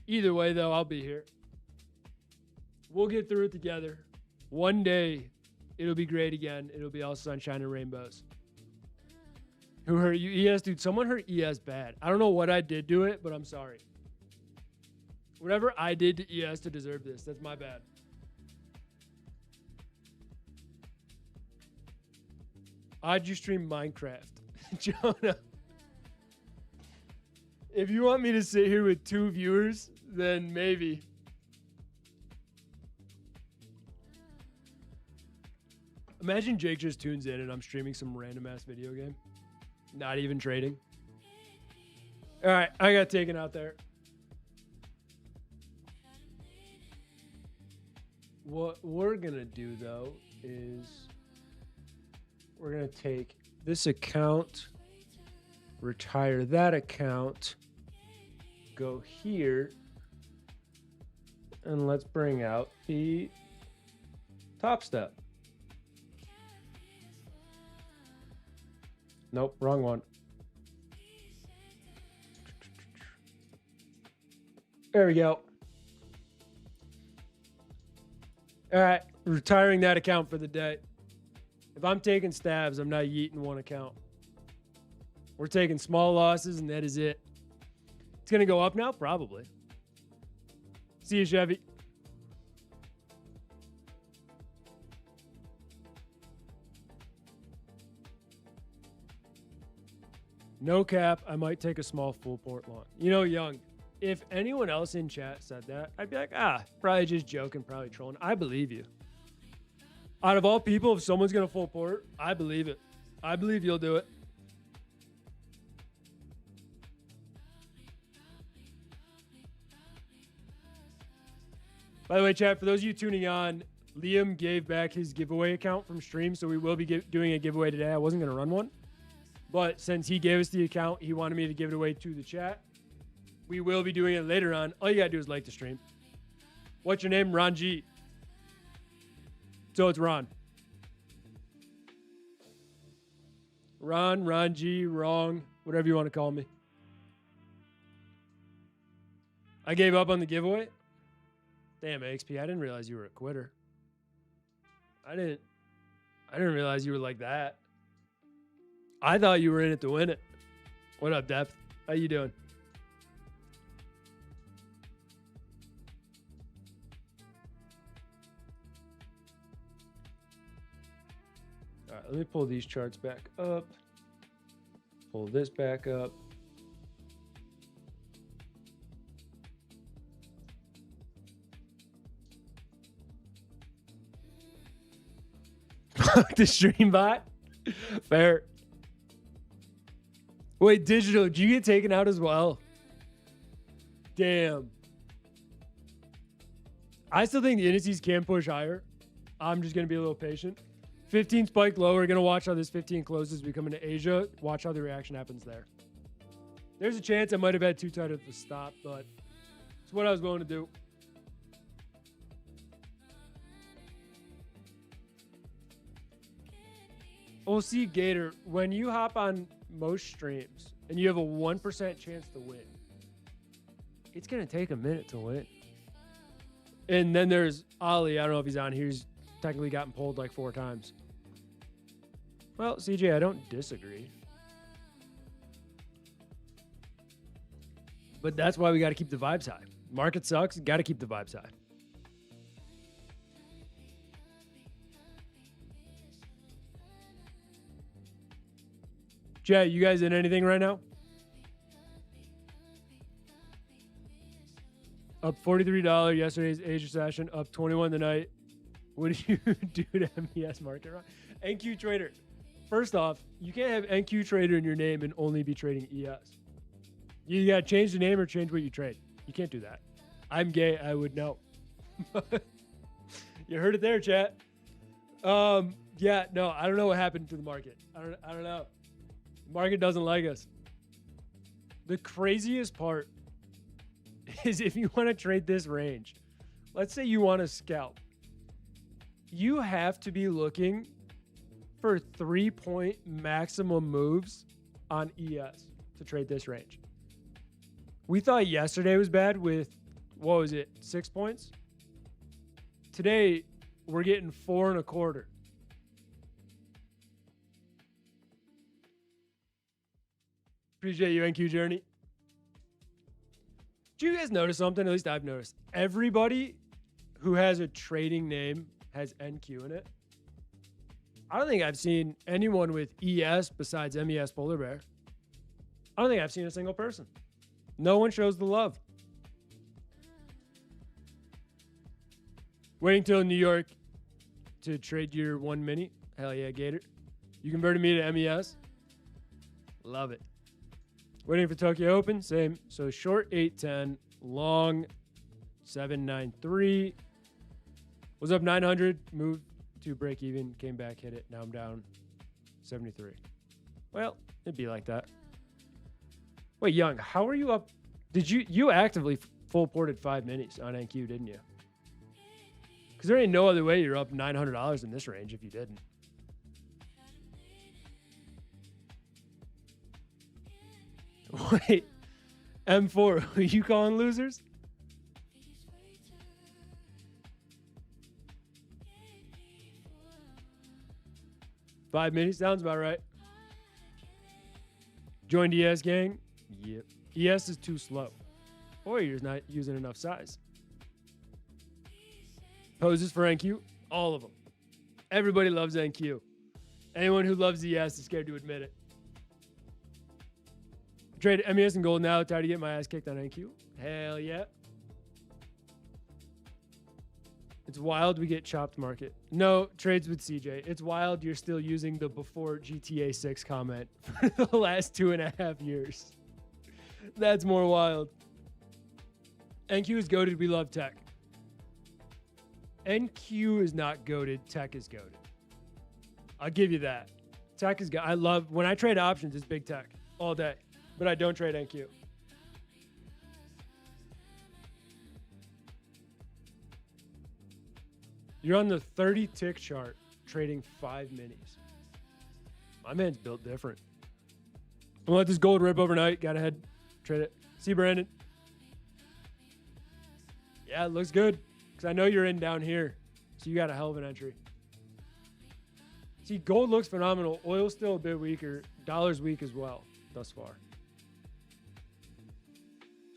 Either way, though, I'll be here. We'll get through it together. One day, it'll be great again. It'll be all sunshine and rainbows. Who hurt you? ES, dude. Someone hurt ES bad. I don't know what I did to it, but I'm sorry. Whatever I did to ES to deserve this, that's my bad. How'd you stream Minecraft? Jonah. If you want me to sit here with 2 viewers, then maybe. Imagine Jake just tunes in and I'm streaming some random ass video game. Not even trading. All right, I got taken out there. What we're going to do, though, is we're going to take this account, retire that account, go here, and let's bring out the top step. Nope, wrong one. There we go. All right, retiring that account for the day. If I'm taking stabs, I'm not yeeting one account. We're taking small losses, and that is it. It's going to go up now? Probably. See you, Chevy. No cap, I might take a small full port long. You know, Young, if anyone else in chat said that, I'd be like, probably just joking, probably trolling. I believe you. Out of all people, if someone's going to full port, I believe it. I believe you'll do it. By the way, chat, for those of you tuning on, Liam gave back his giveaway account from stream, so we will be doing a giveaway today. I wasn't going to run one, but since he gave us the account, he wanted me to give it away to the chat. We will be doing it later on. All you got to do is like the stream. What's your name? Ron G. So it's Ron. Ron G, Rong, whatever you want to call me. I gave up on the giveaway. Damn, XP, I didn't realize you were a quitter. I didn't realize you were like that. I thought you were in it to win it. What up, Depth? How you doing? All right, let me pull these charts back up. Pull this back up. The stream bot? Fair. Wait, Digital, did you get taken out as well? Damn. I still think the indices can push higher. I'm just going to be a little patient. 15 spiked lower. We're going to watch how this 15 closes. We come into Asia. Watch how the reaction happens there. There's a chance I might have had too tight of a stop, but it's what I was willing to do. OC Gator, when you hop on most streams, and you have a 1% chance to win. It's going to take a minute to win. And then there's Ollie. I don't know if he's on here. He's technically gotten pulled like 4 times. Well, CJ, I don't disagree. But that's why we got to keep the vibes high. Market sucks. Got to keep the vibes high. Jay, you guys in anything right now? Up $43 yesterday's Asia session, up 21 tonight. What do you do to MES market? NQ Trader. First off, you can't have NQ Trader in your name and only be trading ES. You got to change the name or change what you trade. You can't do that. I'm gay. I would know. You heard it there, chat. Yeah, no, I don't know what happened to the market. I don't know. The market doesn't like us. The craziest part is if you want to trade this range, let's say you want to scalp, you have to be looking for 3-point maximum moves on ES to trade this range. We thought yesterday was bad with, what was it, 6 points? Today, we're getting 4.25. Appreciate you, NQ Journey. Did you guys notice something? At least I've noticed. Everybody who has a trading name has NQ in it. I don't think I've seen anyone with ES besides MES Polar Bear. I don't think I've seen a single person. No one shows the love. Waiting till New York to trade your 1 mini. Hell yeah, Gator. You converted me to MES. Love it. Waiting for Tokyo Open. Same. So short 810. Long 793. Was up 900. Moved to break even. Came back, hit it. Now I'm down 73. Well, it'd be like that. Wait, Young, how are you up? Did you actively full ported 5 minis on NQ, didn't you? Because there ain't no other way you're up $900 in this range if you didn't. Wait, M4, who you calling losers? Five minis sounds about right. Joined ES gang? Yep. ES is too slow. Or you're not using enough size. Poses for NQ? All of them. Everybody loves NQ. Anyone who loves ES is scared to admit it. Trade MES and gold now. Tired to get my ass kicked on NQ. Hell yeah. It's wild we get chopped market. No, trades with CJ. It's wild you're still using the before GTA 6 comment for the last 2.5 years. That's more wild. NQ is goated. We love tech. NQ is not goated. Tech is goated. I'll give you that. Tech is I love when I trade options, it's big tech all day. But I don't trade NQ. You're on the 30 tick chart trading 5 minis. My man's built different. I'm gonna let this gold rip overnight. Got ahead. Trade it. See Brandon. Yeah, it looks good. Because I know you're in down here. So you got a hell of an entry. See, gold looks phenomenal. Oil's still a bit weaker. Dollar's weak as well thus far.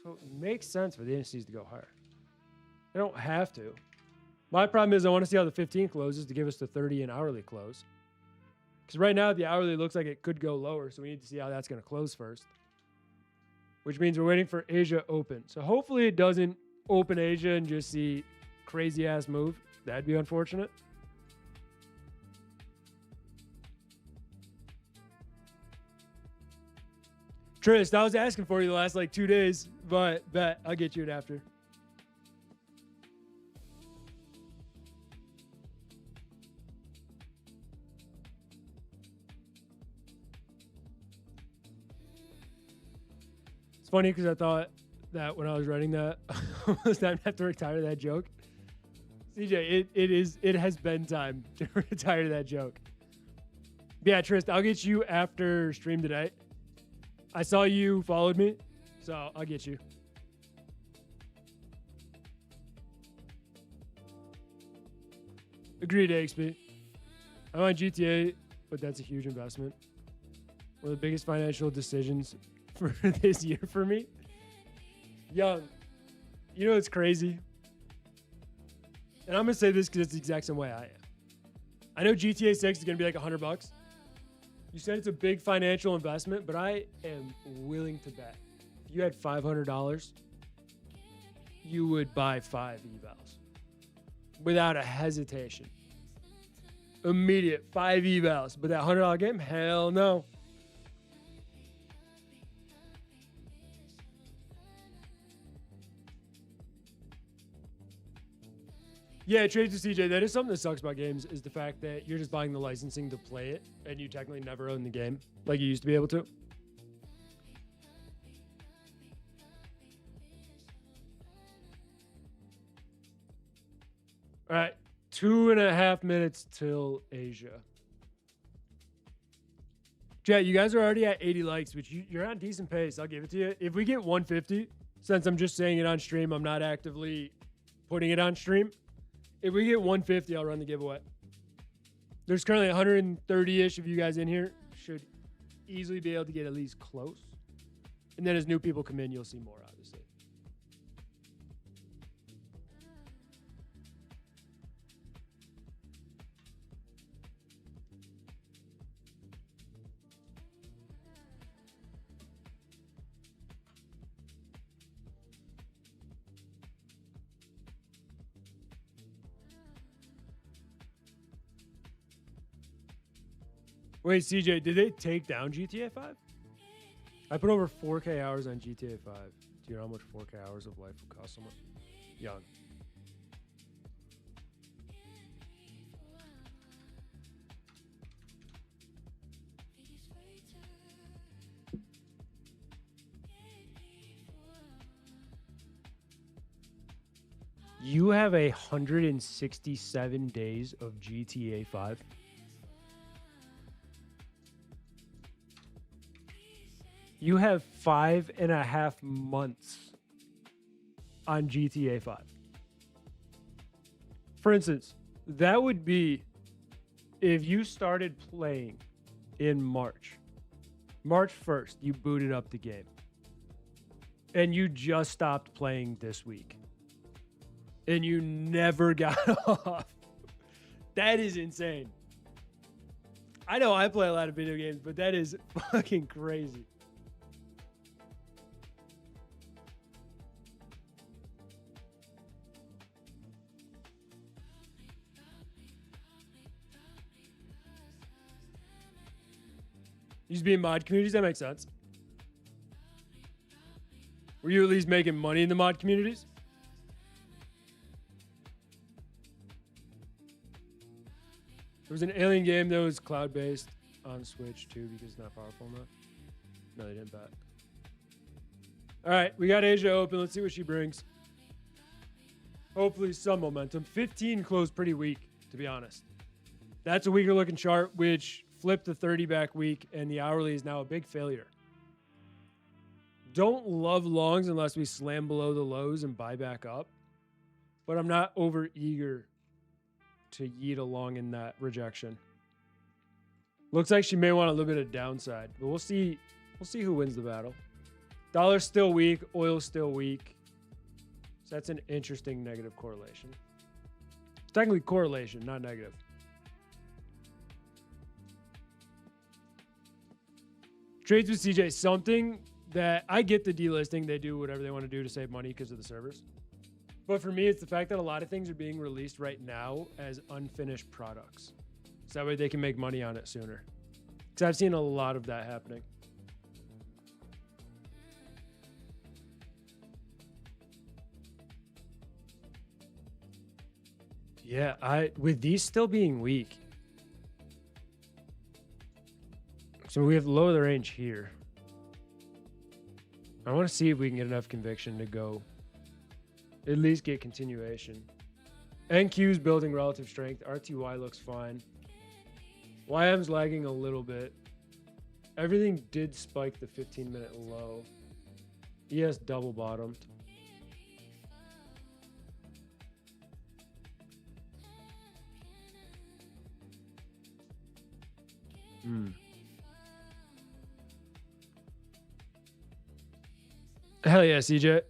So it makes sense for the indices to go higher. They don't have to. My problem is I want to see how the 15 closes to give us the 30 and hourly close. Because right now the hourly looks like it could go lower. So we need to see how that's going to close first. Which means we're waiting for Asia open. So hopefully it doesn't open Asia and just see crazy ass move. That'd be unfortunate. Trist, I was asking for you the last like 2 days, but bet I'll get you it after. It's funny because I thought that when I was writing that, I was time to have to retire that joke. CJ, it has been time to retire that joke. Yeah, Trist, I'll get you after stream today. I saw you followed me, so I'll get you. Agreed, XP. I want GTA, but that's a huge investment. One of the biggest financial decisions for this year for me. Young, you know it's crazy? And I'm going to say this because it's the exact same way I am. I know GTA 6 is going to be like $100. You said it's a big financial investment, but I am willing to bet if you had $500, you would buy 5 evals without a hesitation. Immediate 5 evals, but that $100 game, hell no. Yeah, trade to CJ. That is something that sucks about games is the fact that you're just buying the licensing to play it, and you technically never own the game like you used to be able to. All right, 2.5 minutes till Asia. Chat, you guys are already at 80 likes, which you're on decent pace. I'll give it to you. If we get 150, since I'm just saying it on stream, I'm not actively putting it on stream. If we get 150, I'll run the giveaway. There's currently 130-ish of you guys in here. Should easily be able to get at least close. And then as new people come in, you'll see more, obviously. Wait, CJ, did they take down GTA 5? I put over 4K hours on GTA 5. Do you know how much 4K hours of life would cost someone? Young. You have 167 days of GTA 5. You have 5.5 months on GTA 5. For instance, that would be if you started playing in March 1st, you booted up the game, and you just stopped playing this week, and you never got off. That is insane. I know I play a lot of video games, but that is fucking crazy. You used to be in mod communities? That makes sense. Were you at least making money in the mod communities? There was an Alien game that was cloud-based on Switch too because it's not powerful enough. No, they didn't bet. All right, we got Asia open. Let's see what she brings. Hopefully some momentum. 15 closed pretty weak, to be honest. That's a weaker looking chart, which flipped the 30 back week, and the hourly is now a big failure. Don't love longs unless we slam below the lows and buy back up, but I'm not over eager to yeet along in that rejection. Looks like she may want a little bit of downside, but we'll see. We'll see who wins the battle. Dollar's still weak, oil's still weak. So that's an interesting negative correlation. It's technically correlation, not negative. Trades with CJ, something that I get the delisting. They do whatever they want to do to save money because of the servers. But for me, it's the fact that a lot of things are being released right now as unfinished products. So that way they can make money on it sooner. Because I've seen a lot of that happening. Yeah, with these still being weak. So we have to lower the range here. I want to see if we can get enough conviction to go at least get continuation. NQ's building relative strength. RTY looks fine. YM's lagging a little bit. Everything did spike the 15-minute low. ES double bottomed. Hell yeah, CJ.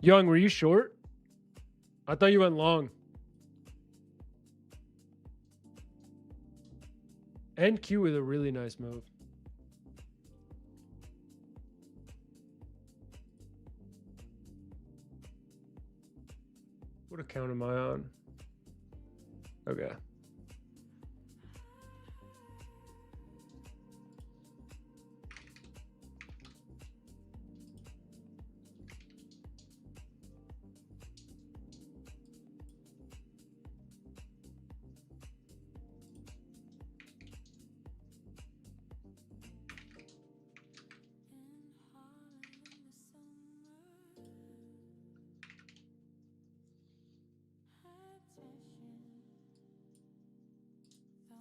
Young, were you short? I thought you went long. NQ with a really nice move. What account am I on? Okay.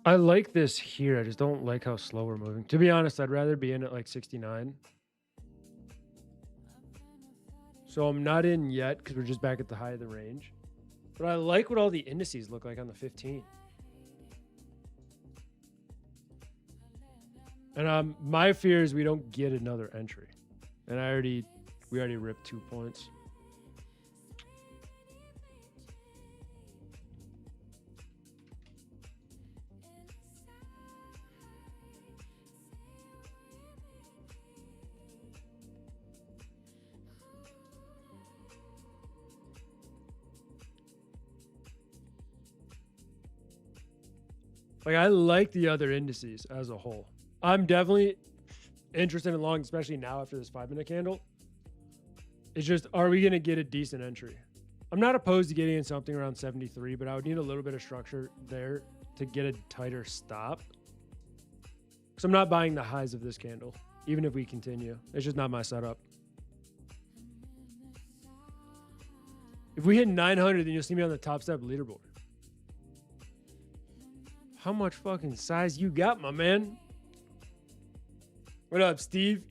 I like this here. I just don't like how slow we're moving. To be honest, I'd rather be in at like 69. So I'm not in yet because we're just back at the high of the range. But I like what all the indices look like on the 15. And my fear is we don't get another entry. And we already ripped 2 points. Like, I like the other indices as a whole. I'm definitely interested in long, especially now after this 5-minute candle. It's just, are we going to get a decent entry? I'm not opposed to getting in something around 73, but I would need a little bit of structure there to get a tighter stop. Because I'm not buying the highs of this candle, even if we continue. It's just not my setup. If we hit 900, then you'll see me on the top step leaderboard. How much fucking size you got, my man? What up, Steve?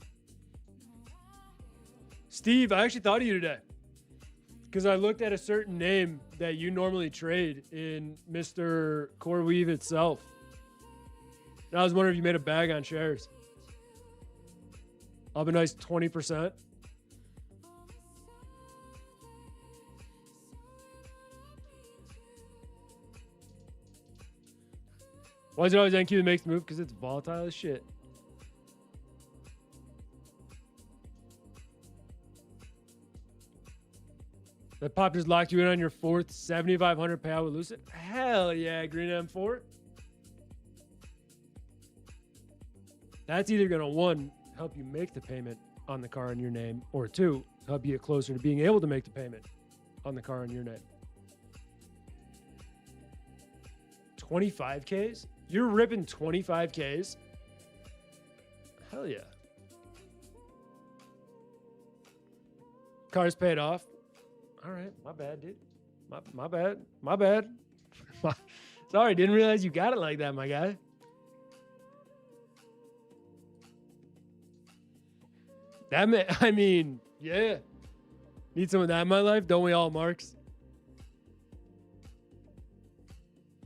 Steve, I actually thought of you today because I looked at a certain name that you normally trade in Mr. Core Weave itself. And I was wondering if you made a bag on shares. Up a nice 20%. Why is it always NQ that makes the move? Because it's volatile as shit. That pop just locked you in on your fourth 7,500 payout with Lucid? Hell yeah, Green M4. That's either going to, 1, help you make the payment on the car in your name, or 2, help you get closer to being able to make the payment on the car in your name. 25Ks? You're ripping 25Ks? Hell yeah. Car's paid off. All right, my bad, dude. My bad. My bad. Sorry, didn't realize you got it like that, my guy. I mean, yeah. Need some of that in my life, don't we all, Marks?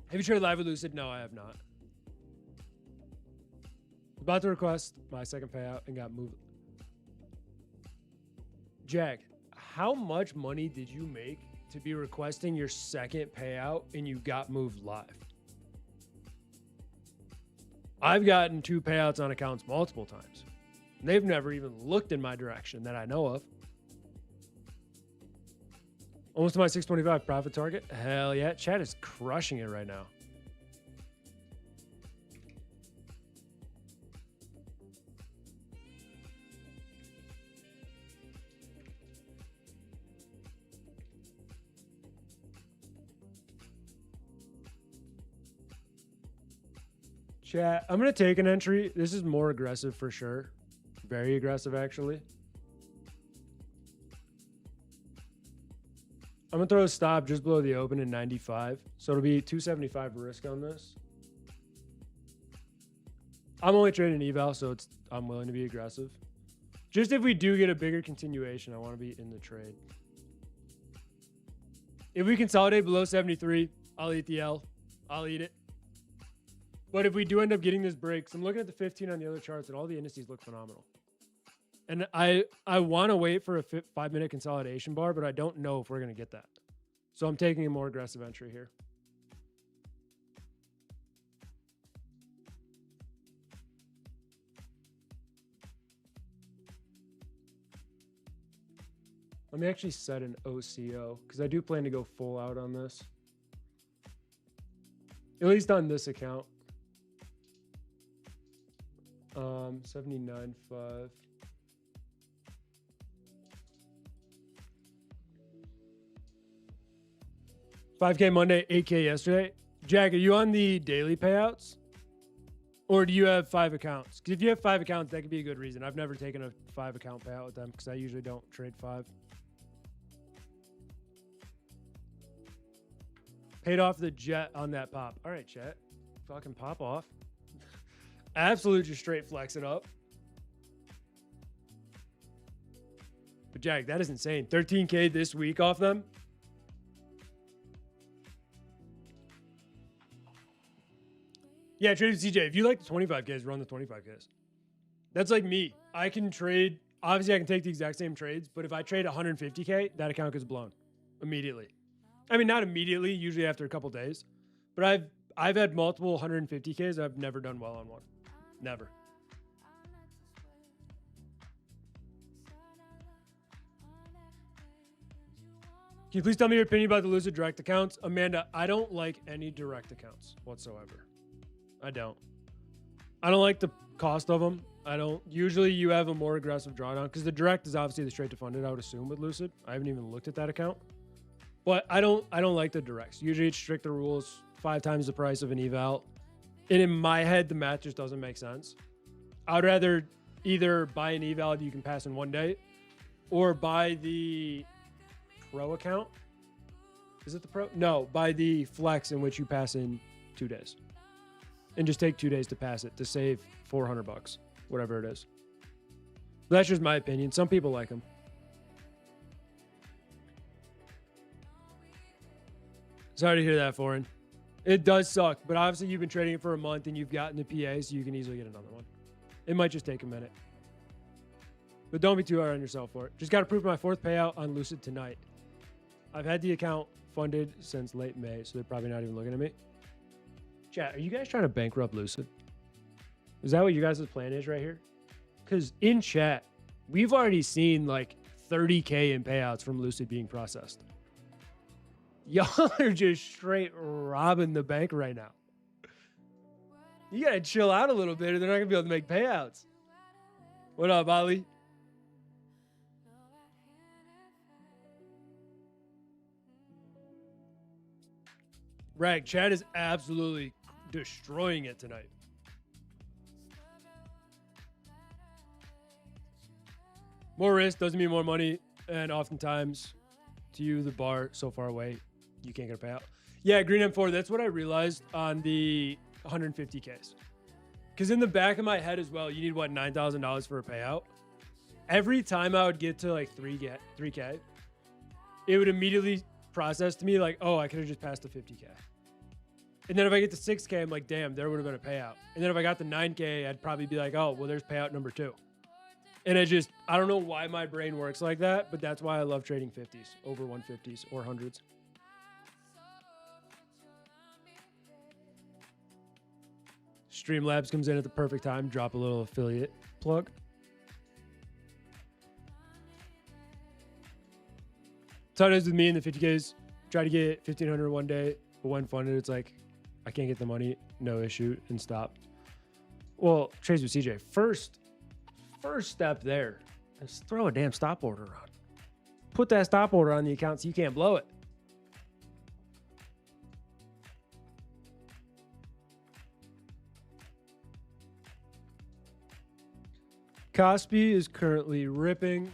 Have you tried live with Lucid? No, I have not. About to request my second payout and got moved. Jack, how much money did you make to be requesting your second payout and you got moved live? I've gotten 2 payouts on accounts multiple times. And they've never even looked in my direction that I know of. Almost to my 625 profit target. Hell yeah. Chat is crushing it right now. Chat, I'm going to take an entry. This is more aggressive for sure. Very aggressive, actually. I'm going to throw a stop just below the open in 95. So it'll be 275 risk on this. I'm only trading eval, so I'm willing to be aggressive. Just if we do get a bigger continuation, I want to be in the trade. If we consolidate below 73, I'll eat the L. I'll eat it. But if we do end up getting this break, so I'm looking at the 15 on the other charts, and all the indices look phenomenal. And I want to wait for a 5-minute consolidation bar, but I don't know if we're going to get that. So I'm taking a more aggressive entry here. Let me actually set an OCO because I do plan to go full out on this. At least on this account. 79.5. $5K Monday, 8K yesterday. Jack, are you on the daily payouts? Or do you have 5 accounts? Because if you have 5 accounts, that could be a good reason. I've never taken a 5 account payout with them because I usually don't trade 5. Paid off the jet on that pop. All right, chat. Fucking pop off. Absolute just straight flexing up. But Jack, that is insane. 13K this week off them. Yeah, trade with CJ. If you like the 25Ks, run the 25Ks. That's like me. I can trade. Obviously, I can take the exact same trades, but if I trade 150K, that account gets blown immediately. I mean, not immediately, usually after a couple days. But I've had multiple 150Ks. I've never done well on one. Never. Can you please tell me your opinion about the Lucid direct accounts? Amanda, I don't like any direct accounts whatsoever. I don't like the cost of them. Usually you have a more aggressive drawdown because the direct is obviously the straight to funded, I would assume, with Lucid. I haven't even looked at that account. But I don't like the directs. Usually it's stricter rules, 5 times the price of an eval. And in my head, the math just doesn't make sense. I would rather either buy an eval that you can pass in one day or buy the pro account. Is it the pro? No, buy the flex in which you pass in 2 days. And just take 2 days to pass it to save $400, whatever it is. But that's just my opinion. Some people like them. Sorry to hear that, Foreign. It does suck, but obviously you've been trading it for a month and you've gotten the PA, so you can easily get another one. It might just take a minute. But don't be too hard on yourself for it. Just got approved my 4th payout on Lucid tonight. I've had the account funded since late May, so they're probably not even looking at me. Chat, are you guys trying to bankrupt Lucid? Is that what you guys' plan is right here? Because in chat, we've already seen like 30K in payouts from Lucid being processed. Y'all are just straight robbing the bank right now. You gotta chill out a little bit or they're not gonna be able to make payouts. What up, Ali? Rag, Chad is absolutely destroying it tonight. More risk doesn't mean more money, and oftentimes to you, the bar so far away, you can't get a payout. Yeah, Green M4, that's what I realized on the 150Ks. Because in the back of my head as well, you need, what, $9,000 for a payout? Every time I would get to like 3K, it would immediately process to me like, oh, I could have just passed the 50K. And then if I get to 6K, I'm like, damn, there would have been a payout. And then if I got to 9K, I'd probably be like, oh, well, there's payout number 2. And I don't know why my brain works like that, but that's why I love trading 50s over 150s or 100s. Streamlabs comes in at the perfect time. Drop a little affiliate plug. That's how it is with me in the 50Ks. Try to get 1,500 one day, but when funded, it's like, I can't get the money, no issue, and stop. Well, trades with CJ. First step there is throw a damn stop order on. Put that stop order on the account so you can't blow it. Kospi is currently ripping.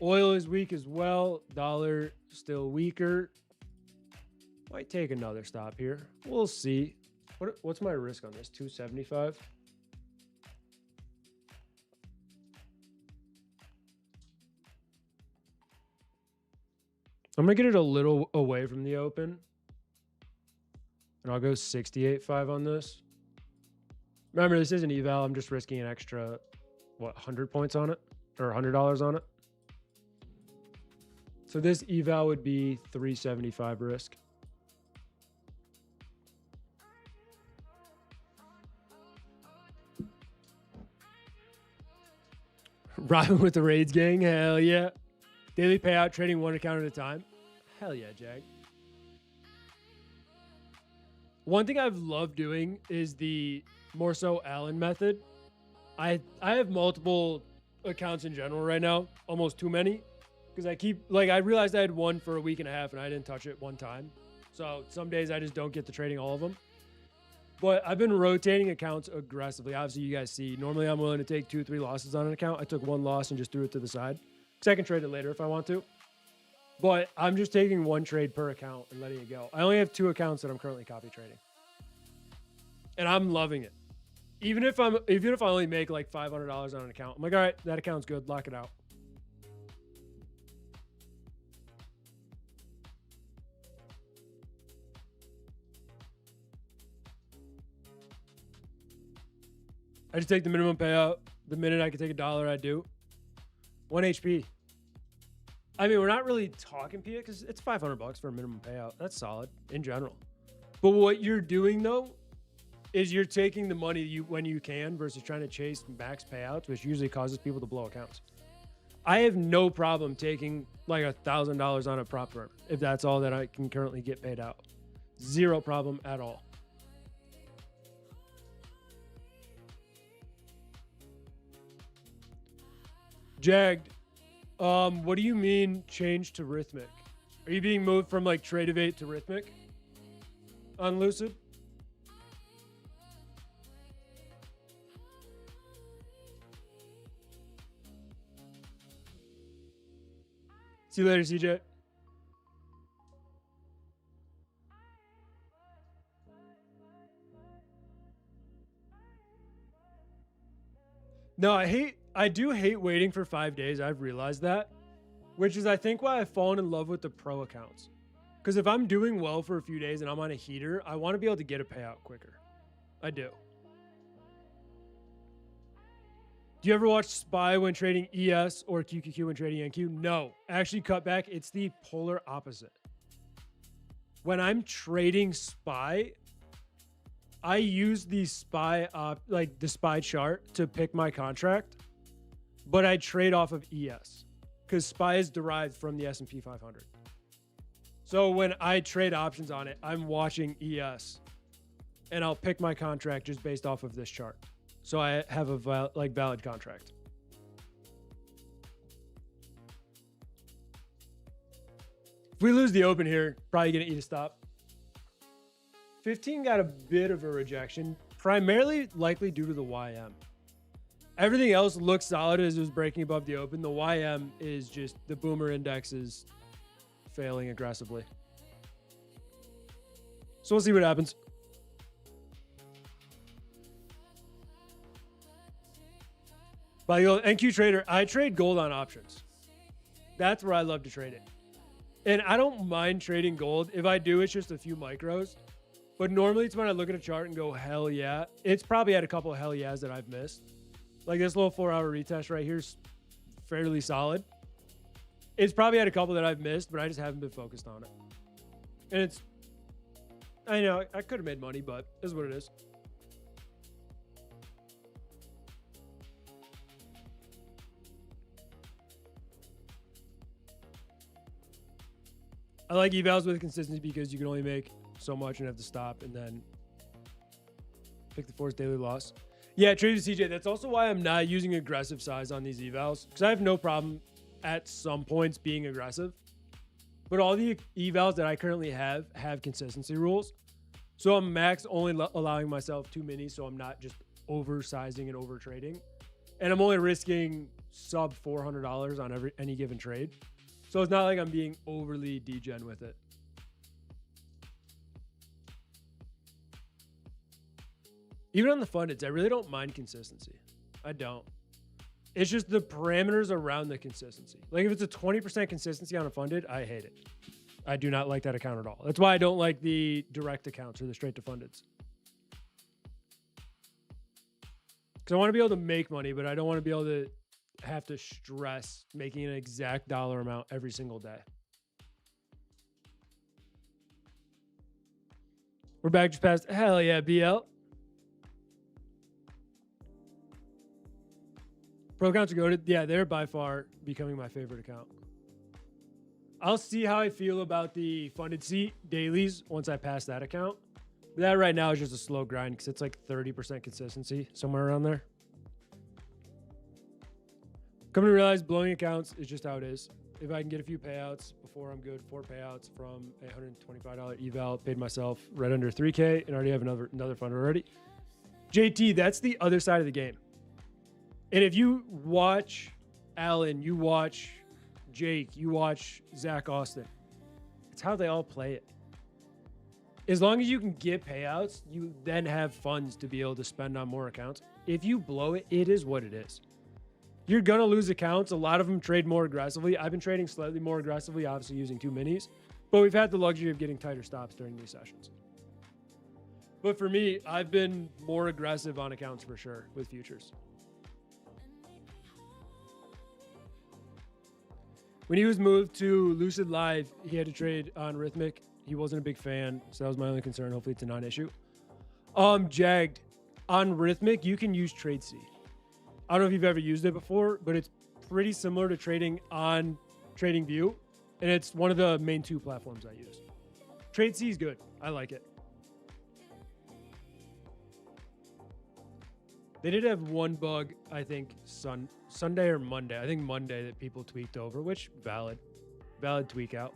Oil is weak as well. Dollar still weaker. Might take another stop here. We'll see. What's my risk on this? 275. I'm gonna get it a little away from the open, and I'll go 68.5 on this. Remember, this isn't eval. I'm just risking an extra, what, 100 points on it, or $100 on it. So this eval would be 375 risk. Rhyming with the raids gang, hell yeah. Daily payout, trading one account at a time. Hell yeah, Jag. One thing I've loved doing is the more so Allen method. I have multiple accounts in general right now, almost too many. Because I realized I had one for a week and a half and I didn't touch it one time. So some days I just don't get to trading all of them. But I've been rotating accounts aggressively. Obviously, you guys see, normally I'm willing to take 2-3 losses on an account. I took one loss and just threw it to the side. Because I can trade it later if I want to. But I'm just taking one trade per account and letting it go. I only have 2 accounts that I'm currently copy trading. And I'm loving it. Even if I only make like $500 on an account, I'm like, all right, that account's good, lock it out. I just take the minimum payout. The minute I can take $1, I do. 1 HP. I mean, we're not really talking PA because it's $500 for a minimum payout. That's solid in general. But what you're doing though is you're taking the money when you can versus trying to chase max payouts, which usually causes people to blow accounts. I have no problem taking like $1,000 on a prop firm if that's all that I can currently get paid out. Zero problem at all. Jagged, what do you mean change to Rhythmic? Are you being moved from like Tradevate to Rhythmic on Lucid? See you later, CJ. No, I do hate waiting for 5 days. I've realized that, which is I think why I've fallen in love with the pro accounts. Because if I'm doing well for a few days and I'm on a heater, I want to be able to get a payout quicker. I do. Do you ever watch SPY when trading ES or QQQ when trading NQ? No. Actually, cut back. It's the polar opposite. When I'm trading SPY, I use the SPY the SPY chart to pick my contract, but I trade off of ES because SPY is derived from the S&P 500. So when I trade options on it, I'm watching ES, and I'll pick my contract just based off of this chart. So I have a valid contract. If we lose the open here, probably gonna eat a stop. 15 got a bit of a rejection, primarily likely due to the YM. Everything else looks solid as it was breaking above the open. The YM is just, the boomer index is failing aggressively. So we'll see what happens. By the NQ trader, I trade gold on options. That's where I love to trade it. And I don't mind trading gold. If I do, it's just a few micros. But normally it's when I look at a chart and go, hell yeah. It's probably had a couple of hell yeahs that I've missed. Like this little 4-hour retest right here is fairly solid. It's probably had a couple that I've missed, but I just haven't been focused on it. And it's, I know, I could have made money, but it is what it is. I like evals with consistency because you can only make so much and have to stop and then pick the forced daily loss. Yeah, trade with CJ. That's also why I'm not using aggressive size on these evals because I have no problem at some points being aggressive. But all the evals that I currently have consistency rules. So I'm max only allowing myself 2 minis so I'm not just oversizing and over trading. And I'm only risking sub $400 on any given trade. So it's not like I'm being overly degen with it. Even on the fundeds, I really don't mind consistency. I don't. It's just the parameters around the consistency. Like if it's a 20% consistency on a funded, I hate it. I do not like that account at all. That's why I don't like the direct accounts or the straight to fundeds. Because I want to be able to make money, but I don't want to be able to have to stress making an exact dollar amount every single day. We're back just past. Hell yeah, BL. Pro accounts are goated. Yeah, they're by far becoming my favorite account. I'll see how I feel about the funded seat dailies once I pass that account. That right now is just a slow grind because it's like 30% consistency, somewhere around there. Coming to realize blowing accounts is just how it is. If I can get a few payouts before I'm good, 4 payouts from a $125 eval, paid myself right under 3K and already have another fund already. JT, that's the other side of the game. And if you watch Alan, you watch Jake, you watch Zach Austin, it's how they all play it. As long as you can get payouts, you then have funds to be able to spend on more accounts. If you blow it, it is what it is. You're going to lose accounts. A lot of them trade more aggressively. I've been trading slightly more aggressively, obviously using 2 minis, but we've had the luxury of getting tighter stops during these sessions. But for me, I've been more aggressive on accounts for sure with futures. When he was moved to Lucid Live, he had to trade on Rhythmic. He wasn't a big fan, so that was my only concern. Hopefully it's a non-issue. Jagged, on Rhythmic, you can use TradeC. I don't know if you've ever used it before, but it's pretty similar to trading on TradingView, and it's one of the main 2 platforms I use. TradeC is good. I like it. They did have one bug, I think, Sunday or Monday. I think Monday that people tweaked over, which valid tweak out.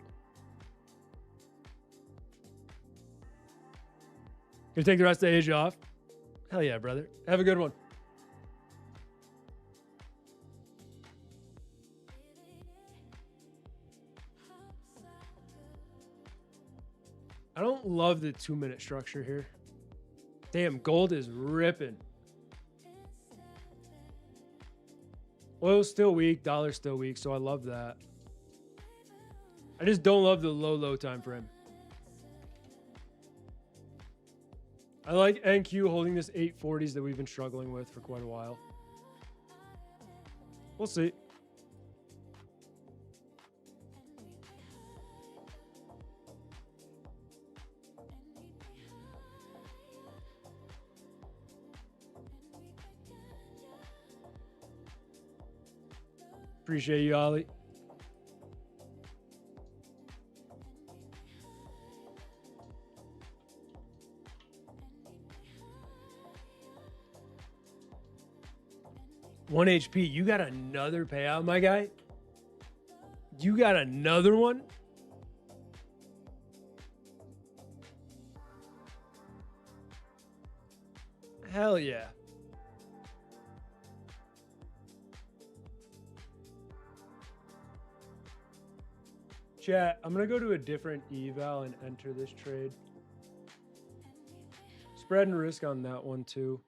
Gonna take the rest of Asia off. Hell yeah, brother. Have a good one. I don't love the 2-minute structure here. Damn, gold is ripping. Oil's still weak, dollar's still weak, so I love that. I just don't love the low time frame. I like NQ holding this 840s that we've been struggling with for quite a while. We'll see. Appreciate you, Ollie. One HP. You got another payout, my guy? You got another one? Hell yeah. Chat, I'm going to go to a different eval and enter this trade. Spread and risk on that one too.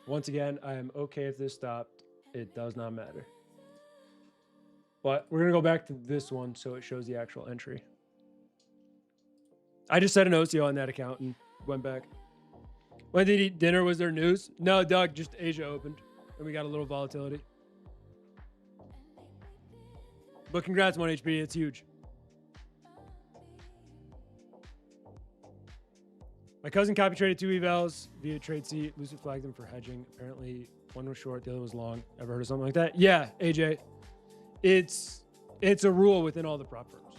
Once again, I am okay if this stopped. It does not matter. But we're going to go back to this one so it shows the actual entry. I just set an OCO on that account and went back. When did he eat dinner? Was there news? No, Doug, just Asia opened and we got a little volatility. But congrats, 1HP. It's huge. My cousin copy traded 2 evals via TradeC. Lucid flagged them for hedging. Apparently, one was short, the other was long. Ever heard of something like that? Yeah, AJ. It's a rule within all the prop firms.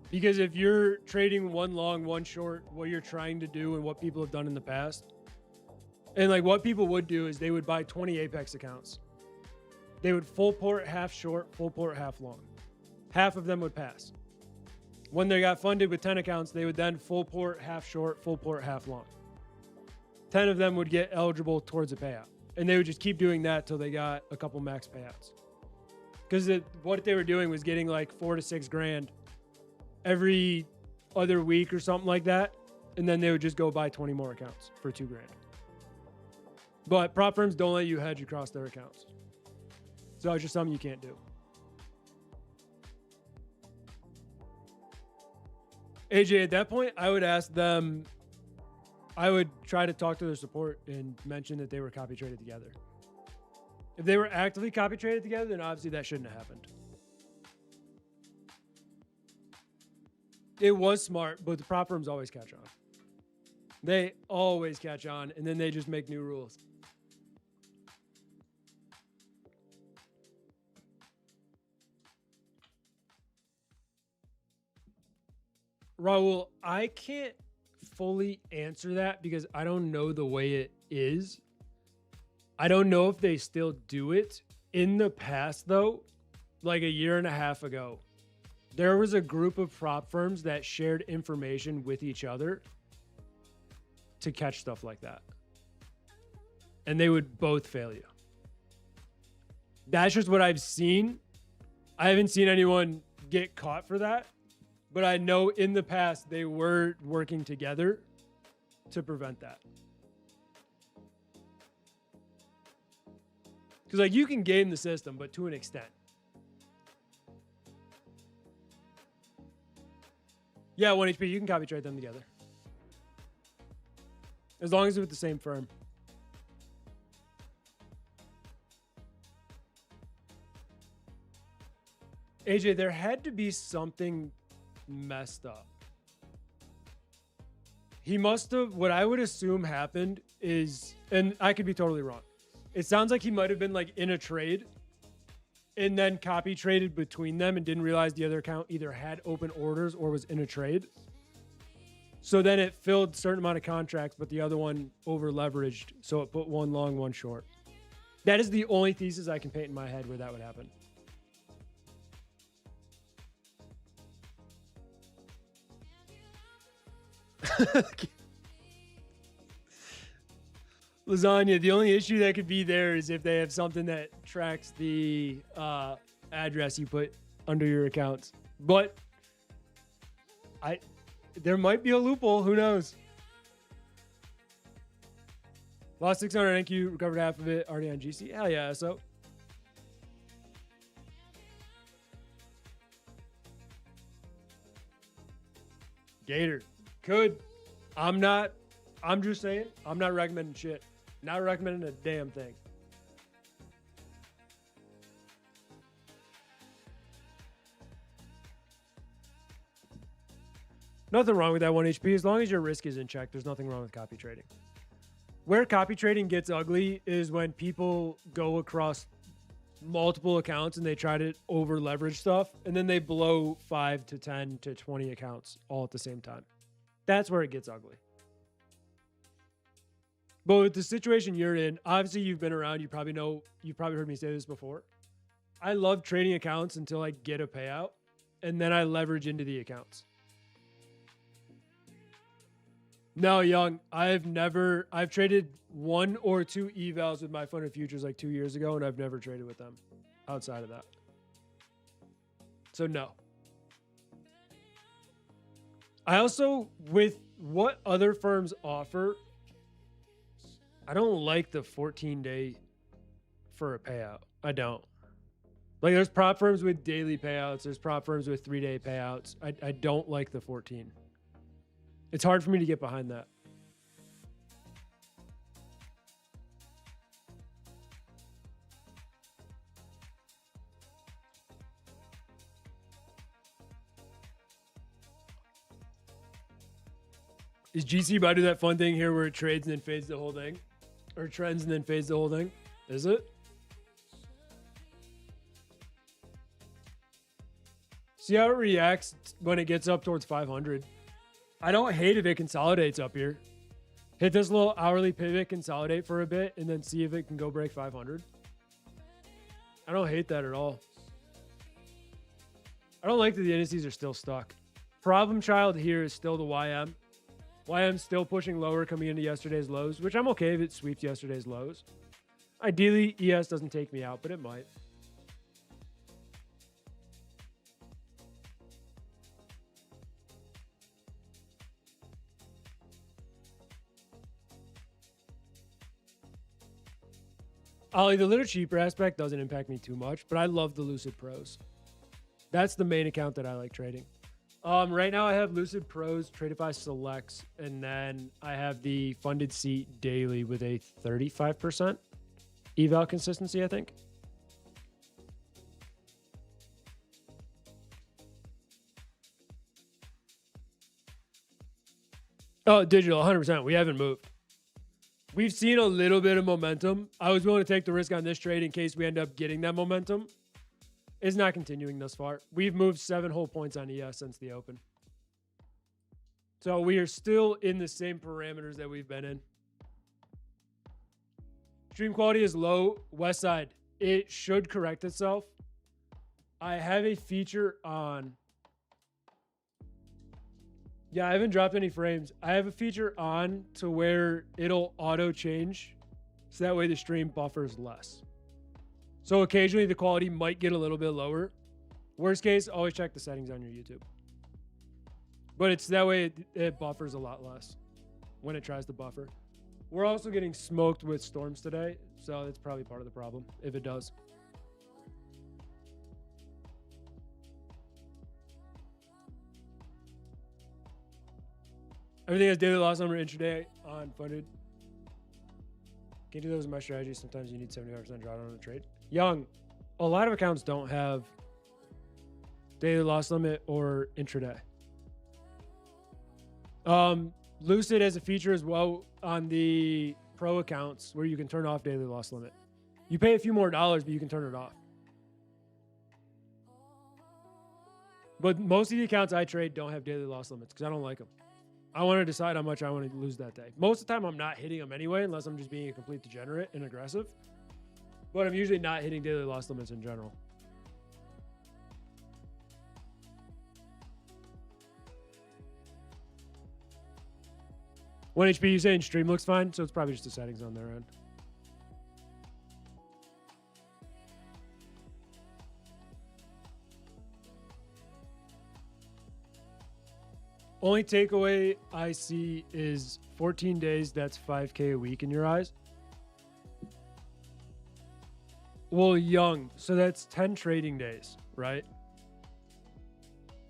Because if you're trading one long, one short, what you're trying to do and what people have done in the past, and like what people would do is they would buy 20 Apex accounts. They would full port, half short, full port, half long. Half of them would pass. When they got funded with 10 accounts, they would then full port, half short, full port, half long. 10 of them would get eligible towards a payout. And they would just keep doing that till they got a couple max payouts. Because what they were doing was getting like $4 to $6 grand every other week or something like that. And then they would just go buy 20 more accounts for $2 grand. But prop firms don't let you hedge across their accounts. So it's just something you can't do. AJ, at that point, I would ask them, I would try to talk to their support and mention that they were copy traded together. If they were actively copy traded together, then obviously that shouldn't have happened. It was smart, but the prop firms always catch on. They always catch on, and then they just make new rules. Raul, I can't fully answer that because I don't know the way it is. I don't know if they still do it. In the past, though, like a year and a half ago, there was a group of prop firms that shared information with each other to catch stuff like that. And they would both fail you. That's just what I've seen. I haven't seen anyone get caught for that. But I know in the past they were working together to prevent that. Because like you can game the system, but to an extent. Yeah, 1HP, you can copy trade them together. As long as it's with the same firm. AJ, there had to be something messed up. He must have, what I would assume happened is, and I could be totally wrong. It sounds like he might have been like in a trade and then copy traded between them and didn't realize the other account either had open orders or was in a trade. So then it filled a certain amount of contracts, but the other one over leveraged. So it put one long, one short. That is the only thesis I can paint in my head where that would happen. Lasagna, the only issue that could be there is if they have something that tracks the address you put under your accounts. But there might be a loophole. Who knows? Lost 600 NQ, recovered half of it. Already on GC. Hell yeah. So Gator could. I'm just saying, I'm not recommending shit. Not recommending a damn thing. Nothing wrong with that 1 HP. As long as your risk is in check, there's nothing wrong with copy trading. Where copy trading gets ugly is when people go across multiple accounts and they try to over leverage stuff, and then they blow 5 to 10 to 20 accounts all at the same time. That's where it gets ugly. But with the situation you're in, obviously you've been around, you probably know, you've probably heard me say this before. I love trading accounts until I get a payout, and then I leverage into the accounts. No, Young, I've traded 1 or 2 evals with my funded futures like 2 years ago, and I've never traded with them outside of that. So no. I also, with what other firms offer, I don't like the 14-day for a payout. I don't. Like there's prop firms with daily payouts. There's prop firms with 3-day payouts. I don't like the 14. It's hard for me to get behind that. Is GC about to do that fun thing here where it trades and then fades the whole thing? Or trends and then fades the whole thing? Is it? See how it reacts when it gets up towards 500. I don't hate if it consolidates up here. Hit this little hourly pivot, consolidate for a bit, and then see if it can go break 500. I don't hate that at all. I don't like that the indices are still stuck. Problem child here is still the YM. YM's still pushing lower coming into yesterday's lows, which I'm okay if it sweeps yesterday's lows. Ideally, ES doesn't take me out, but it might. Ollie, the little cheaper aspect doesn't impact me too much, but I love the Lucid Pros. That's the main account that I like trading. Right now I have Lucid Pros, Tradify Selects, and then I have the funded seat daily with a 35% eval consistency, I think. Oh, digital, 100%. We haven't moved. We've seen a little bit of momentum. I was willing to take the risk on this trade in case we end up getting that momentum. It's not continuing thus far. We've moved 7 whole points on ES since the open. So we are still in the same parameters that we've been in. Stream quality is low. West side, it should correct itself. I have a feature on. Yeah, I haven't dropped any frames. I have a feature on to where it'll auto change. So that way the stream buffers less. So occasionally the quality might get a little bit lower. Worst case, always check the settings on your YouTube. But it's that way it buffers a lot less when it tries to buffer. We're also getting smoked with storms today. So that's probably part of the problem if it does. Everything has daily loss number intraday on funded. Can't do those in my strategy. Sometimes you need 75% drawdown on a trade. Young, a lot of accounts don't have daily loss limit or intraday. Lucid has a feature as well on the pro accounts where you can turn off daily loss limit. You pay a few more dollars, but you can turn it off. But most of the accounts I trade don't have daily loss limits because I don't like them. I want to decide how much I want to lose that day. Most of the time, I'm not hitting them anyway, unless I'm just being a complete degenerate and aggressive. But I'm usually not hitting daily loss limits in general. One HP, you saying stream looks fine, so it's probably just the settings on their end. Only takeaway I see is 14 days, that's 5K a week in your eyes. Well, young, so that's 10 trading days, right?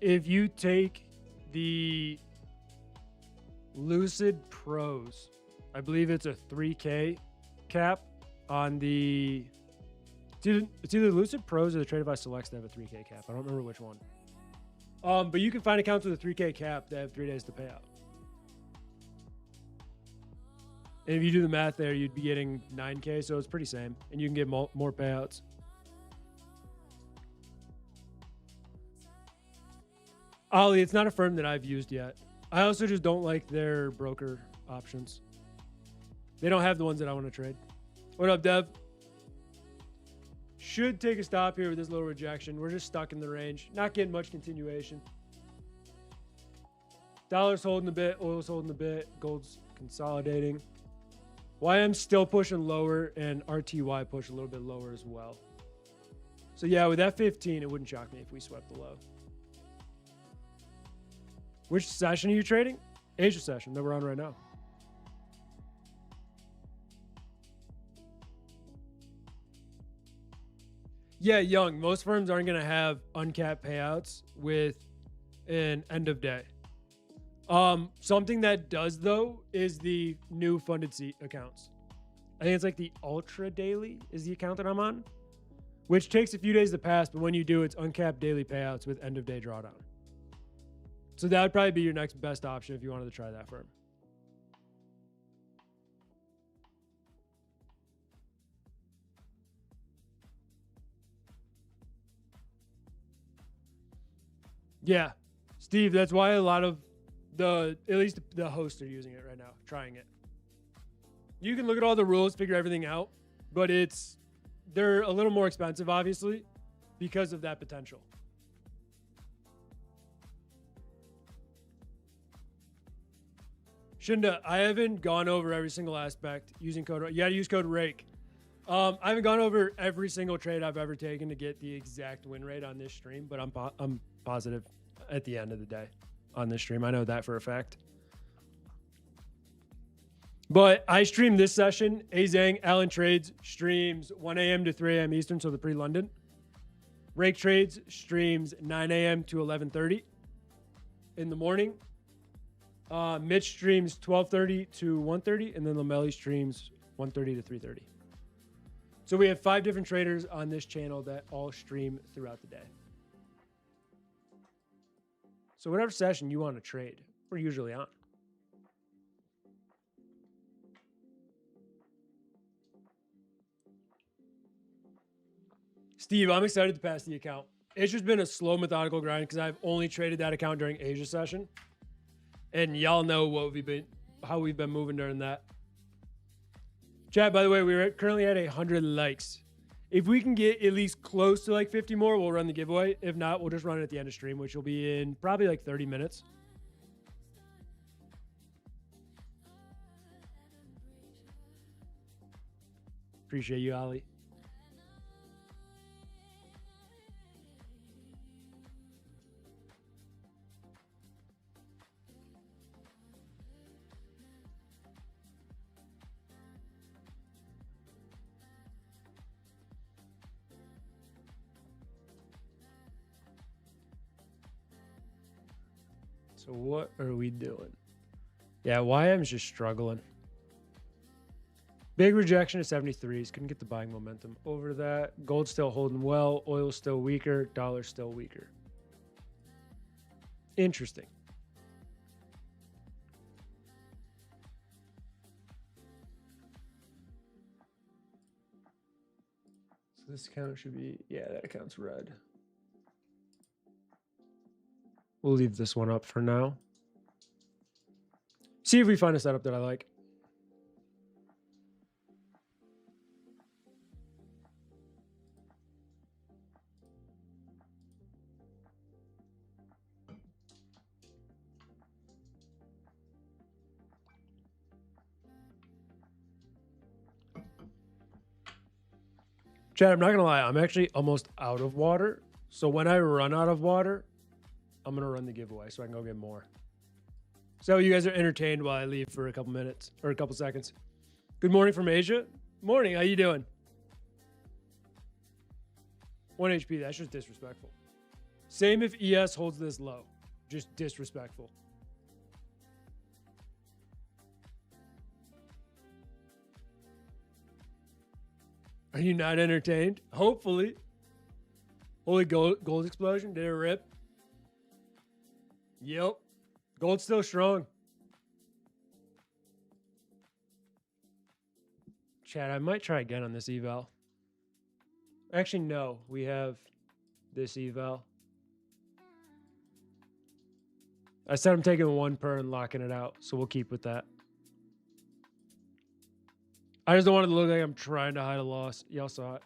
If you take the Lucid Pros, I believe it's a 3K cap on the... It's either Lucid Pros or the Tradify Selects that have a 3K cap. I don't remember which one. But you can find accounts with a 3K cap that have 3 days to pay out. And if you do the math there, you'd be getting 9K, so it's pretty same. And you can get more payouts. Ollie, it's not a firm that I've used yet. I also just don't like their broker options. They don't have the ones that I want to trade. What up, Dev? Should take a stop here with this little rejection. We're just stuck in the range. Not getting much continuation. Dollar's holding a bit. Oil's holding a bit. Gold's consolidating. YM still pushing lower, and RTY push a little bit lower as well. So yeah, with that 15, it wouldn't shock me if we swept the low. Which session are you trading? Asia session that we're on right now. Yeah, young. Most firms aren't going to have uncapped payouts with an end of day. Something that does, though, is the new funded seat accounts. I think it's like the Ultra Daily is the account that I'm on, which takes a few days to pass, but when you do, it's uncapped daily payouts with end of day drawdown. So that would probably be your next best option if you wanted to try that firm. Yeah, Steve, that's why a lot of at least the hosts are using it right now, trying it. You can look at all the rules, figure everything out, but they're a little more expensive, obviously, because of that potential. Shinda, I haven't gone over every single aspect using code. You got to use code RAKE. I haven't gone over every single trade I've ever taken to get the exact win rate on this stream, but I'm positive at the end of the day on this stream. I know that for a fact. But I streamed this session. Azang, Allen Trades streams 1 a.m. to 3 a.m. Eastern, so the pre-London. Rake Trades streams 9 a.m. to 11:30 in the morning. Mitch streams 12:30 to 1:30, and then Lamelli streams 1:30 to 3:30. So we have 5 different traders on this channel that all stream throughout the day. So whatever session you want to trade, we're usually on. Steve, I'm excited to pass the account. It's just been a slow, methodical grind because I've only traded that account during Asia session. And y'all know how we've been moving during that. Chat, by the way, we're currently at 100 likes. If we can get at least close to like 50 more, we'll run the giveaway. If not, we'll just run it at the end of stream, which will be in probably like 30 minutes. Appreciate you, Ali. So what are we doing? Yeah, YM's just struggling. Big rejection at 73s. Couldn't get the buying momentum over that. Gold's still holding well. Oil's still weaker. Dollar's still weaker. Interesting. So this account should be, yeah, that account's red. We'll leave this one up for now. See if we find a setup that I like. Chad, I'm not going to lie. I'm actually almost out of water. So when I run out of water, I'm going to run the giveaway so I can go get more. So you guys are entertained while I leave for a couple minutes or a couple seconds. Good morning from Asia. Morning. How you doing? 1 HP. That's just disrespectful. Same if ES holds this low. Just disrespectful. Are you not entertained? Hopefully. Holy gold explosion. Did it rip? Yep. Gold's still strong. Chad, I might try again on this eval. Actually, no. We have this eval. I said I'm taking 1 per and locking it out, so we'll keep with that. I just don't want it to look like I'm trying to hide a loss. Y'all saw it.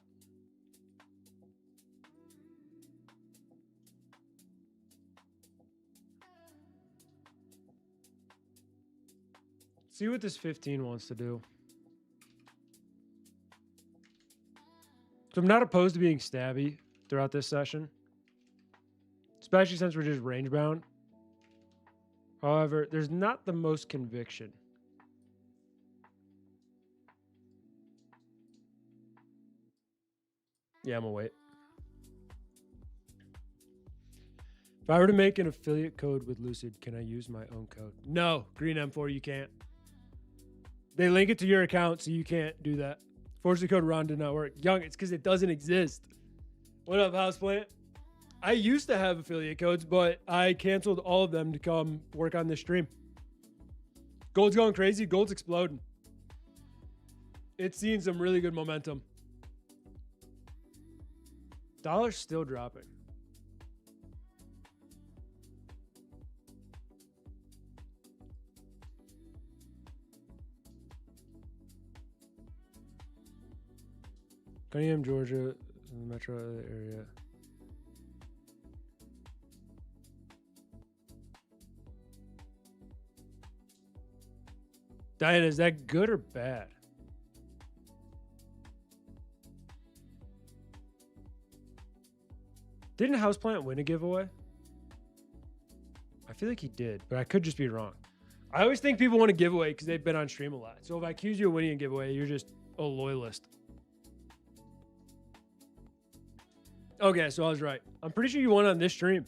See what this 15 wants to do. So I'm not opposed to being stabby throughout this session, especially since we're just range bound. However, there's not the most conviction. Yeah, I'm gonna wait. If I were to make an affiliate code with Lucid, can I use my own code? No, Green M4, you can't. They link it to your account, so you can't do that. Fortunately, code Ron did not work. Young, it's because it doesn't exist. What up, Houseplant? I used to have affiliate codes, but I canceled all of them to come work on this stream. Gold's going crazy. Gold's exploding. It's seeing some really good momentum. Dollar's still dropping. Cunningham, Georgia, the metro area. Diana, is that good or bad? Didn't Houseplant win a giveaway? I feel like he did, but I could just be wrong. I always think people want a giveaway because they've been on stream a lot. So if I accuse you of winning a giveaway, you're just a loyalist. Okay, so I was right. I'm pretty sure you won on this stream.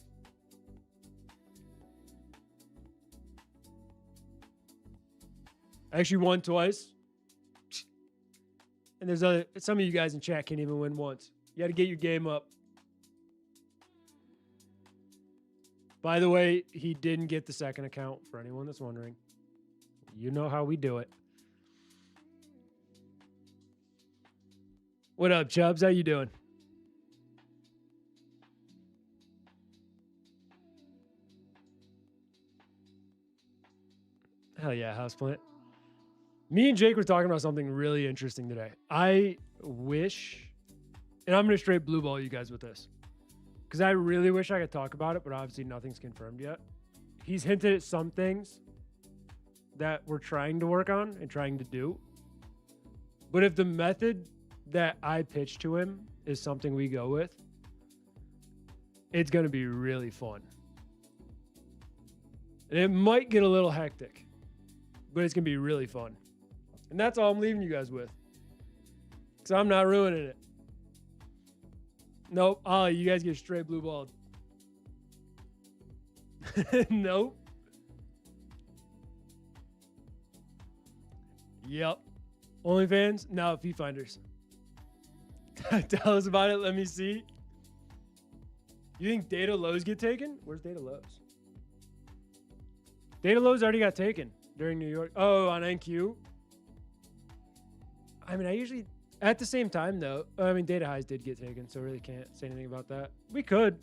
I actually won twice. And there's some of you guys in chat can't even win once. You got to get your game up. By the way, he didn't get the second account for anyone that's wondering. You know how we do it. What up, Chubbs? How you doing? Hell yeah, Houseplant. Me and Jake were talking about something really interesting today. I wish, and I'm going to straight blue ball you guys with this, because I really wish I could talk about it, but obviously nothing's confirmed yet. He's hinted at some things that we're trying to work on and trying to do. But if the method that I pitched to him is something we go with, it's going to be really fun. And it might get a little hectic, but it's going to be really fun. And that's all I'm leaving you guys with, because I'm not ruining it. Nope. Oh, you guys get straight blue balled. Nope. Yep. OnlyFans? No, Fee Finders. Tell us about it. Let me see. You think data lows get taken? Where's data lows? Data lows already got taken during New York. Oh, on NQ. I mean, I usually, at the same time though, I mean, data highs did get taken, so I really can't say anything about that. We could.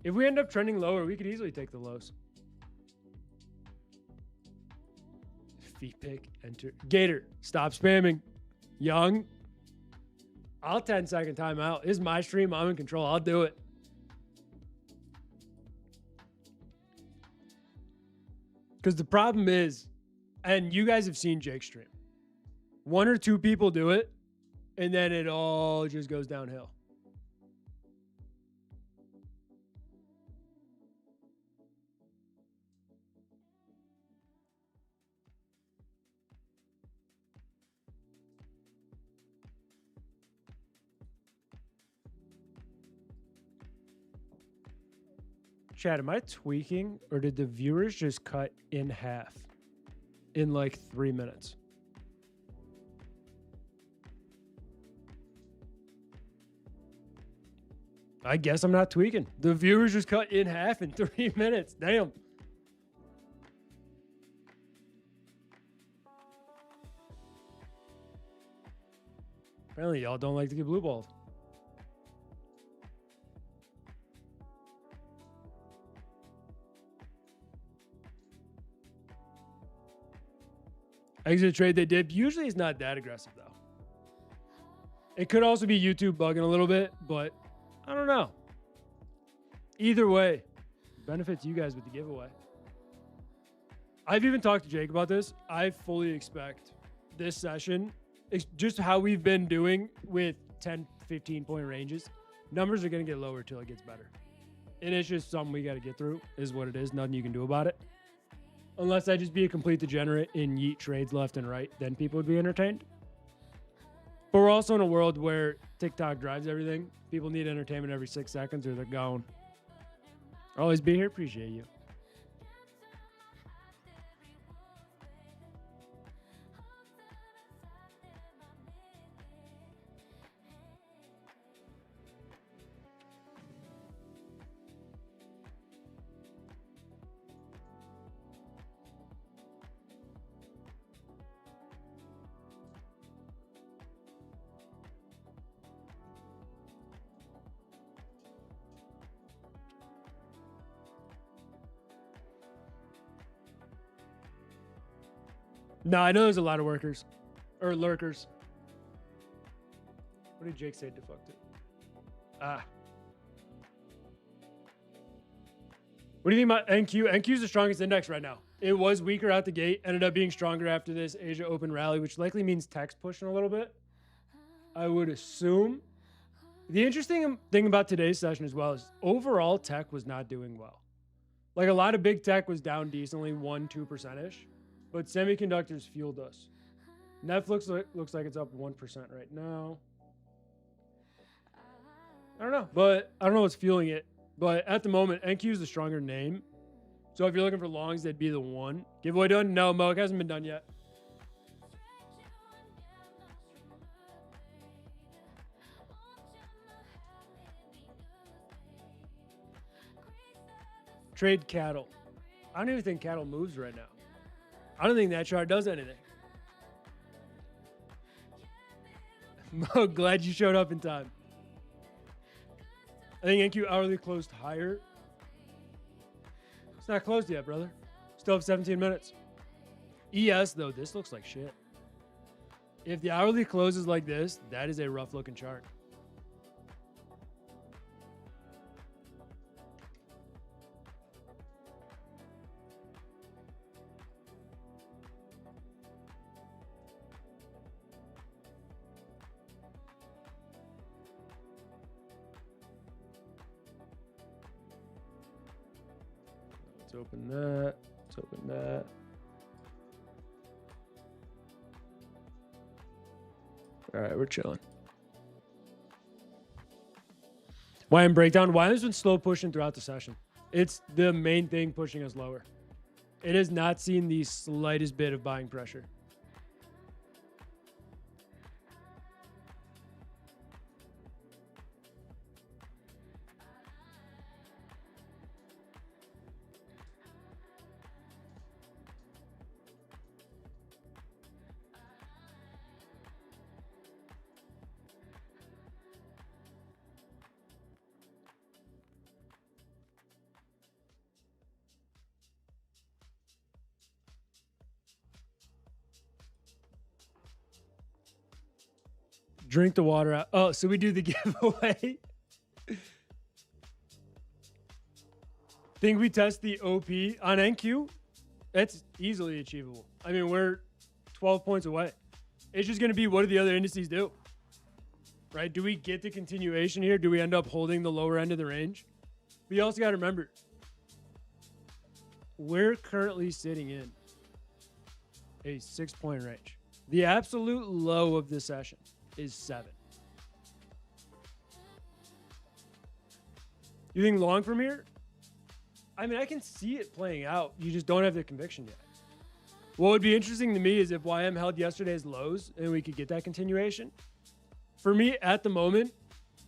If we end up trending lower, we could easily take the lows. Fee pick, enter. Gator, stop spamming. Young, I'll 10-second timeout. This is my stream. I'm in control. I'll do it. Because the problem is, and you guys have seen Jake's stream, one or two people do it, and then it all just goes downhill. Chad, am I tweaking, or did the viewers just cut in half in like 3 minutes? I guess I'm not tweaking. The viewers just cut in half in 3 minutes. Damn. Apparently y'all don't like to get blue balled. Exit trade they did. Usually it's not that aggressive though. It could also be YouTube bugging a little bit, but I don't know. Either way, benefits you guys with the giveaway. I've even talked to Jake about this. I fully expect this session, just how we've been doing with 10, 15 point ranges, numbers are going to get lower till it gets better. And it's just something we got to get through, is what it is. Nothing you can do about it. Unless I just be a complete degenerate and yeet trades left and right, then people would be entertained. But we're also in a world where TikTok drives everything. People need entertainment every 6 seconds or they're gone. Always be here. Appreciate you. No, I know there's a lot of workers. Or lurkers. What did Jake say defucked it? Ah. What do you think about NQ? NQ is the strongest index right now. It was weaker out the gate. Ended up being stronger after this Asia Open rally, which likely means tech's pushing a little bit. I would assume. The interesting thing about today's session as well is overall tech was not doing well. Like a lot of big tech was down decently, 1-2%ish, but semiconductors fueled us. Netflix looks like it's up 1% right now. I don't know, but I don't know what's fueling it. But at the moment, NQ is the stronger name. So if you're looking for longs, that'd be the one. Giveaway done? No, Mo, it hasn't been done yet. Trade cattle. I don't even think cattle moves right now. I don't think that chart does anything. Mo, glad you showed up in time. I think NQ hourly closed higher. It's not closed yet, brother. Still have 17 minutes. ES, though, this looks like shit. If the hourly closes like this, that is a rough looking chart. Let's open that. Let's open that. All right, we're chilling. YM breakdown. YM's been slow pushing throughout the session. It's the main thing pushing us lower. It has not seen the slightest bit of buying pressure. Drink the water out. Oh, so we do the giveaway. Think we test the OP on NQ? That's easily achievable. I mean, we're 12 points away. It's just going to be what do the other indices do? Right? Do we get the continuation here? Do we end up holding the lower end of the range? But you also got to remember, we're currently sitting in a 6-point range. The absolute low of the session is 7. You think long from here? I mean, I can see it playing out. You just don't have the conviction yet. What would be interesting to me is if YM held yesterday's lows and we could get that continuation. For me, at the moment,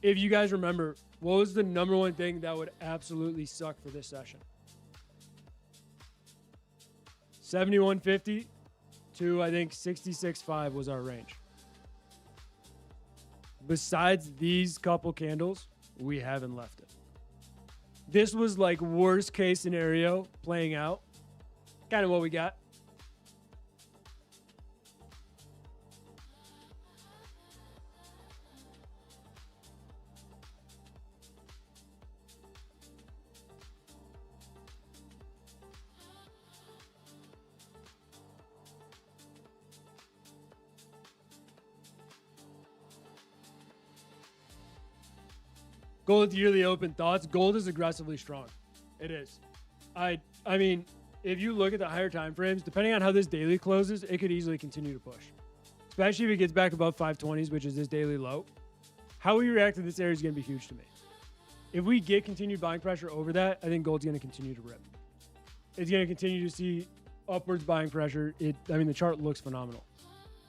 if you guys remember, what was the number one thing that would absolutely suck for this session? 71.50 to, I think, 66.5 was our range. Besides these couple candles, we haven't left it. This was like worst case scenario playing out. Kind of what we got. Gold yearly open thoughts. Gold is aggressively strong. It is. I mean, if you look at the higher time frames, depending on how this daily closes, it could easily continue to push. Especially if it gets back above 520s, which is this daily low. How we react to this area is going to be huge to me. If we get continued buying pressure over that, I think gold's going to continue to rip. It's going to continue to see upwards buying pressure. I mean, the chart looks phenomenal.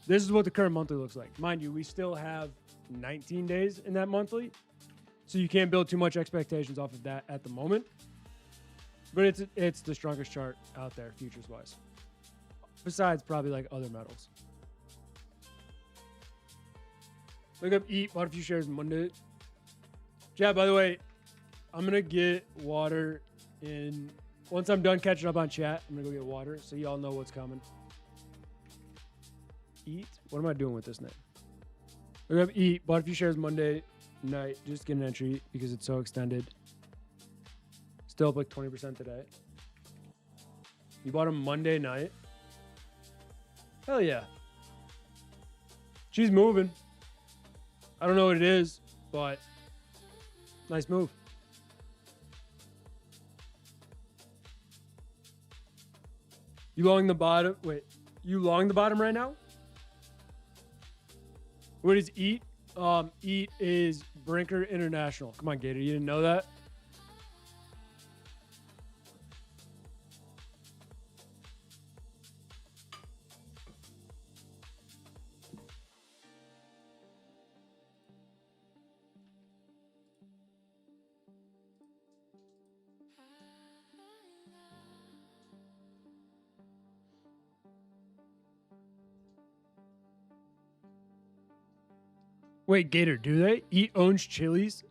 This is what the current monthly looks like. Mind you, we still have 19 days in that monthly. So you can't build too much expectations off of that at the moment. But it's the strongest chart out there, futures-wise. Besides probably like other metals. Look up EAT, bought a few shares Monday. Yeah, by the way, I'm going to get water in... Once I'm done catching up on chat, I'm going to go get water so y'all know what's coming. EAT? What am I doing with this name? Look up EAT, bought a few shares Monday night. Just get an entry because it's so extended. Still up like 20% today. You bought them Monday night? Hell yeah. She's moving. I don't know what it is, but Nice move. You long the bottom? Wait, you long the bottom right now? What is EAT? EAT is Brinker International. Come on, Gator. You didn't know that? Wait, Gator, do they? EAT owns Chili's?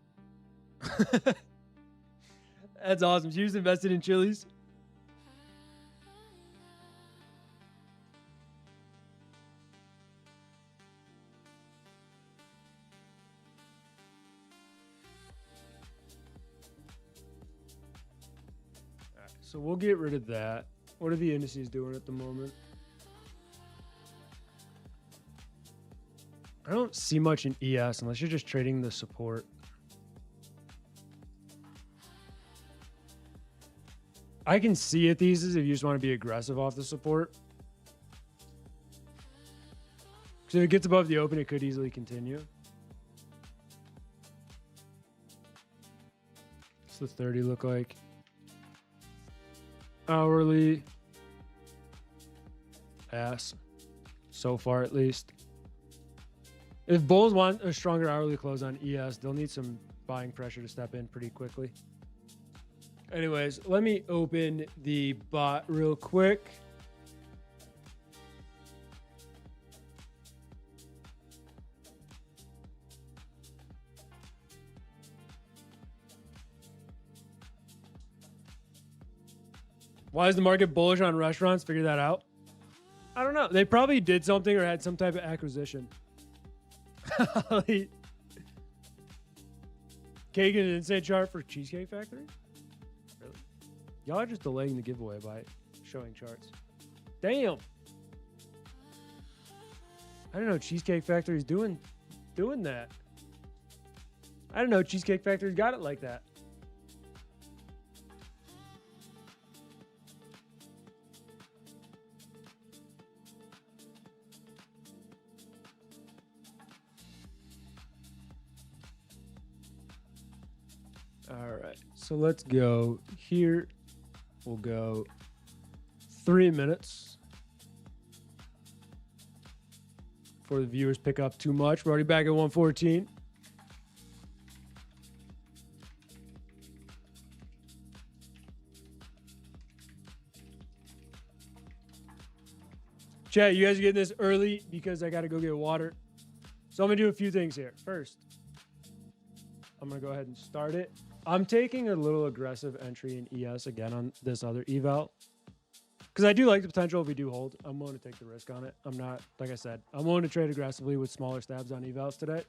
That's awesome. She was invested in Chili's. All right, so we'll get rid of that. What are the indices doing at the moment? I don't see much in ES unless you're just trading the support. I can see it thesis if you just want to be aggressive off the support. Because if it gets above the open, it could easily continue. What's the 30 look like? Hourly. Ass. So far, at least. If bulls want a stronger hourly close on ES, they'll need some buying pressure to step in pretty quickly. Anyways, let me open the bot real quick. Why is the market bullish on restaurants? Figure that out. I don't know. They probably did something or had some type of acquisition. Cake and an insane chart for Cheesecake Factory? Really? Y'all are just delaying the giveaway by showing charts. Damn. I didn't know Cheesecake Factory's doing that. I didn't know Cheesecake Factory got it like that. All right, so let's go here. We'll go 3 minutes before the viewers pick up too much. We're already back at 114. Chat, you guys are getting this early because I got to go get water. So I'm going to do a few things here. First, I'm going to go ahead and start it. I'm taking a little aggressive entry in ES again on this other eval because I do like the potential if we do hold. I'm willing to take the risk on it. I'm not, like I said, I'm willing to trade aggressively with smaller stabs on evals today.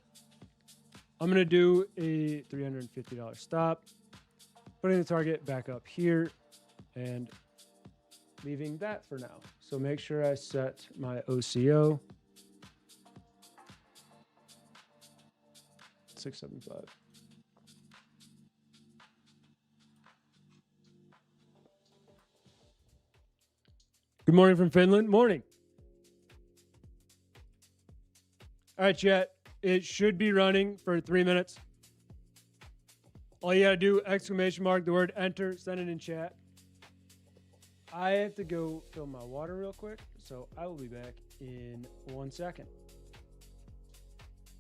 I'm going to do a $350 stop, putting the target back up here and leaving that for now. So make sure I set my OCO. 675. Good morning from Finland. Morning. All right, chat. It should be running for 3 minutes. All you got to do, exclamation mark, the word enter, send it in chat. I have to go fill my water real quick, so I will be back in 1 second.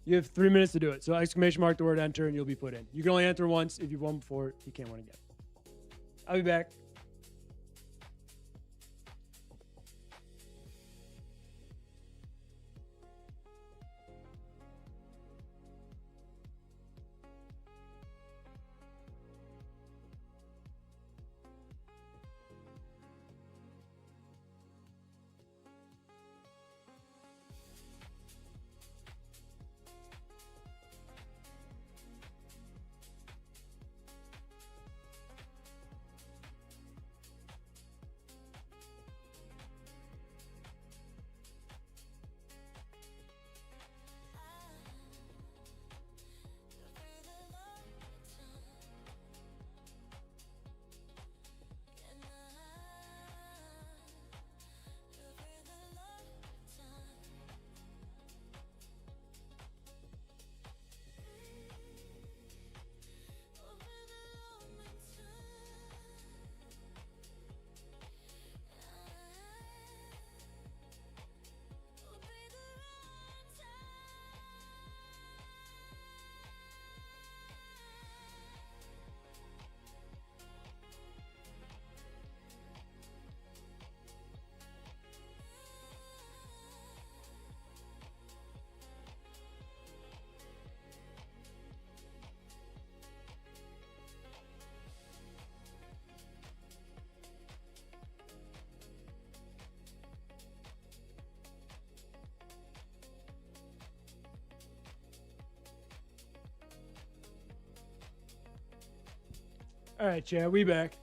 You have 3 minutes to do it. So exclamation mark, the word enter, and you'll be put in. You can only enter once. If you've won before, you can't win again. I'll be back. All right, Chad, we back.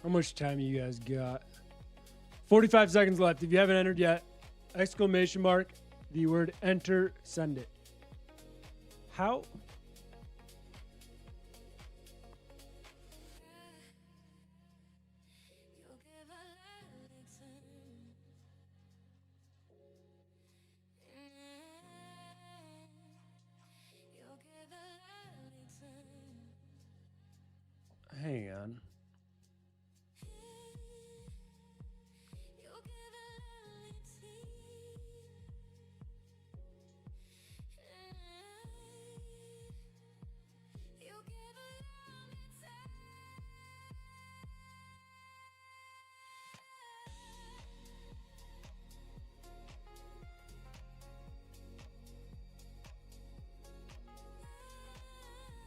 How much time you guys got? 45 seconds left. If you haven't entered yet, exclamation mark, the word enter, send it. How? Hang on.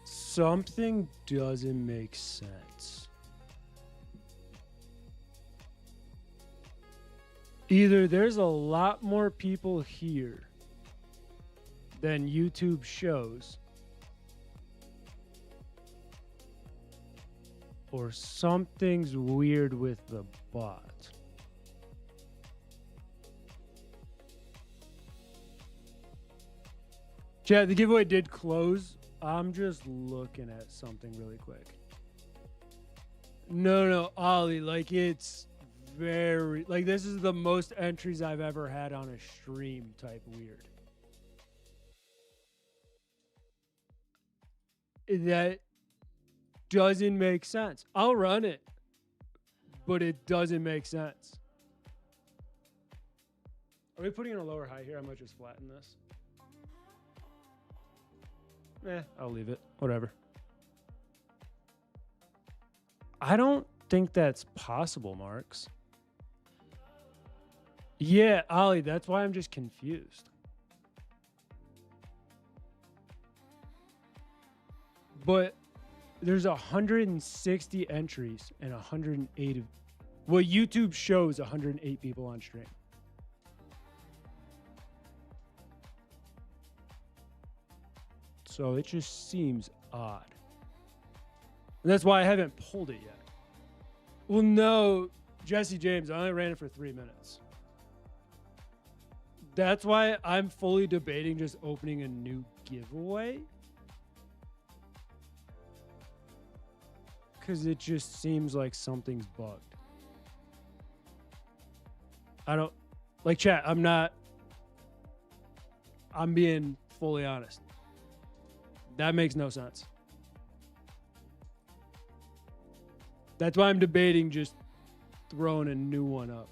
Something doesn't make sense. Either there's a lot more people here than YouTube shows, or something's weird with the bot. Chat, the giveaway did close. I'm just looking at something really quick. No, Ollie, like it's very, like this is the most entries I've ever had on a stream type weird. That doesn't make sense. I'll run it, but it doesn't make sense. Are we putting in a lower high here? I might just flatten this. I'll leave it. Whatever. I don't think that's possible, Marks. Yeah, Ollie, that's why I'm just confused. But there's 160 entries and 108 of, well, YouTube shows 108 people on stream. So it just seems odd. And that's why I haven't pulled it yet. Well, no, Jesse James, I only ran it for 3 minutes. That's why I'm fully debating just opening a new giveaway. Because it just seems like something's bugged. I don't, like chat, I'm being fully honest. That makes no sense. That's why I'm debating just throwing a new one up.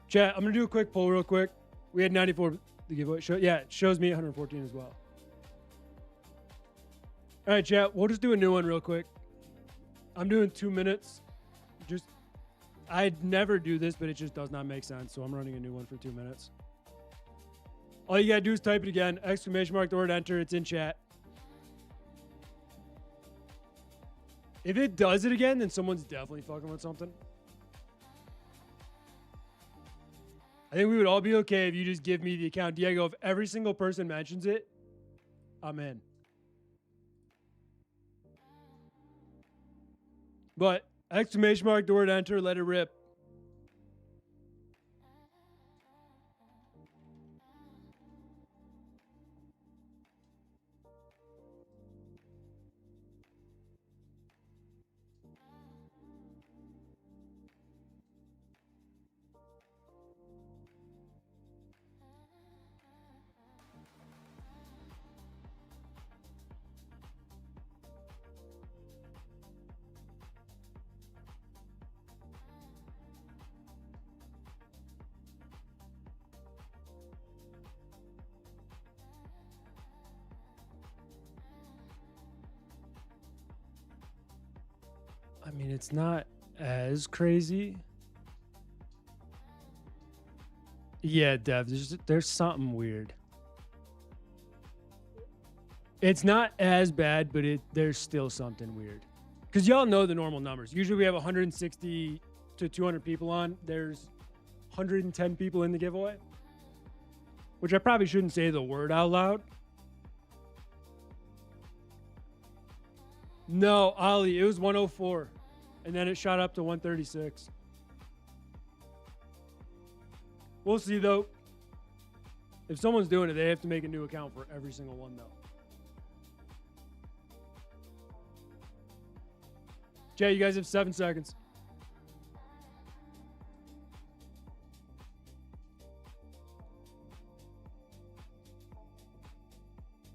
Chat, I'm going to do a quick poll real quick. We had 94 the giveaway. Yeah, it shows me 114 as well. All right, chat, we'll just do a new one real quick. I'm doing 2 minutes. Just, I'd never do this, but it just does not make sense. So I'm running a new one for 2 minutes. All you got to do is type it again. Exclamation mark, the word enter. It's in chat. If it does it again, then someone's definitely fucking with something. I think we would all be okay if you just give me the account. Diego, if every single person mentions it, I'm in. But exclamation mark, the word enter, let it rip. I mean, it's not as crazy. Yeah, Dev, there's something weird. It's not as bad, but there's still something weird. Because y'all know the normal numbers. Usually we have 160 to 200 people on. There's 110 people in the giveaway. which I probably shouldn't say the word out loud. No, Ollie, it was 104. And then it shot up to 136. We'll see, though. If someone's doing it, they have to make a new account for every single one, though. Jay, you guys have 7 seconds.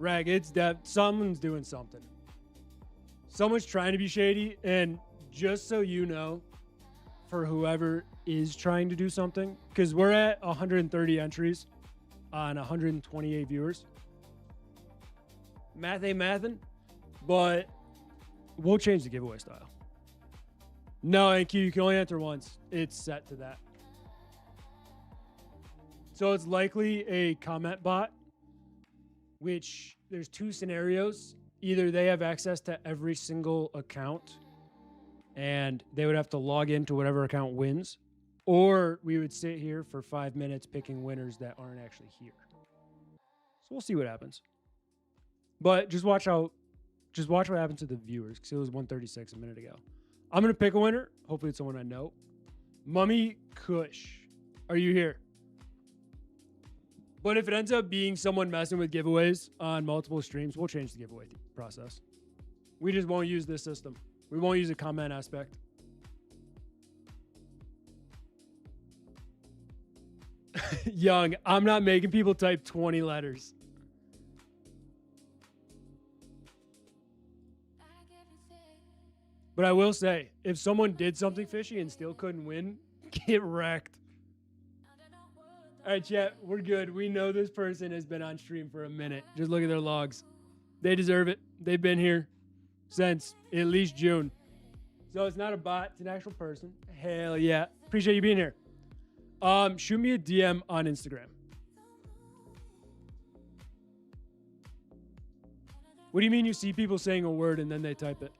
Rag, it's that someone's doing something. Someone's trying to be shady, and just so you know, for whoever is trying to do something, because we're at 130 entries on 128 viewers. Math ain't mathin', but we'll change the giveaway style. No, NQ, you can only enter once. It's set to that. So it's likely a comment bot, which there's 2 scenarios. Either they have access to every single account and they would have to log into whatever account wins, or we would sit here for 5 minutes picking winners that aren't actually here. So we'll see what happens. But just watch what happens to the viewers, because it was 136 a minute ago. I'm going to pick a winner. Hopefully it's someone I know. Mummy Kush, are you here? But if it ends up being someone messing with giveaways on multiple streams, we'll change the giveaway process. We just won't use this system. We won't use a comment aspect. Young, I'm not making people type 20 letters. But I will say, if someone did something fishy and still couldn't win, get wrecked. All right, chat, we're good. We know this person has been on stream for a minute. Just look at their logs. They deserve it. They've been here since at least June. So it's not a bot. It's an actual person. Hell yeah. Appreciate you being here. Shoot me a DM on Instagram. What do you mean you see people saying a word and then they type it?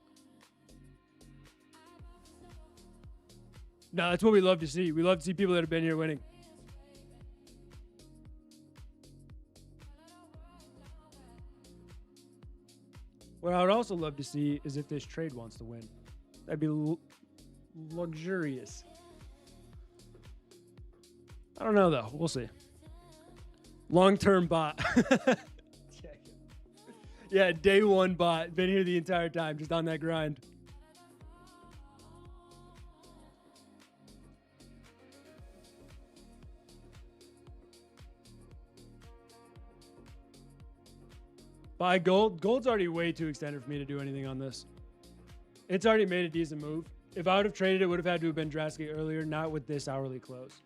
No, that's what we love to see. We love to see people that have been here winning. What I would also love to see is if this trade wants to win. That'd be luxurious. I don't know, though. We'll see. Long-term bot. Yeah, day one bot. Been here the entire time, just on that grind. Buy gold. Gold's already way too extended for me to do anything on this. It's already made a decent move. If I would have traded, it would have had to have been drastically earlier, not with this hourly close.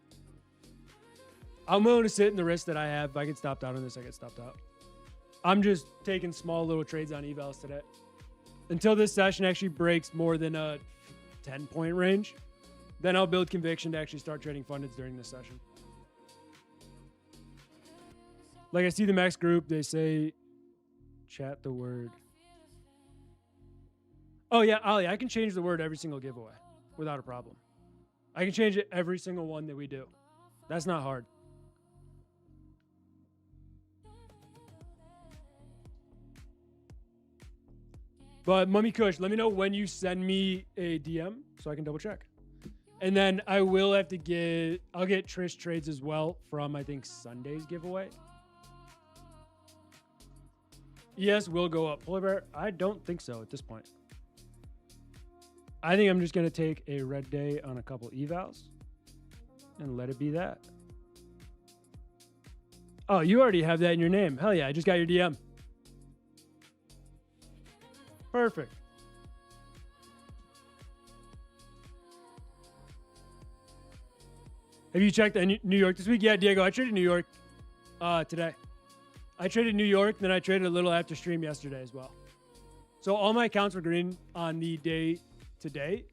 I'm willing to sit in the risk that I have. If I get stopped out on this, I get stopped out. I'm just taking small little trades on evals today. Until this session actually breaks more than a 10-point range, then I'll build conviction to actually start trading fundeds during this session. Like I see the max group, they say, chat the word. Oh yeah, Ali, I can change the word every single giveaway without a problem. I can change it every single one that we do. That's not hard. But Mummy Kush, let me know when you send me a DM so I can double check. And then I will have to I'll get Trish trades as well from, I think, Sunday's giveaway. Yes, will go up. Polar Bear, I don't think so at this point. I think I'm just going to take a red day on a couple evals and let it be that. Oh, you already have that in your name. Hell yeah, I just got your DM. Perfect. Have you checked New York this week? Yeah, Diego, I traded New York today. I traded New York, then I traded a little after stream yesterday as well. So all my accounts were green on the day today.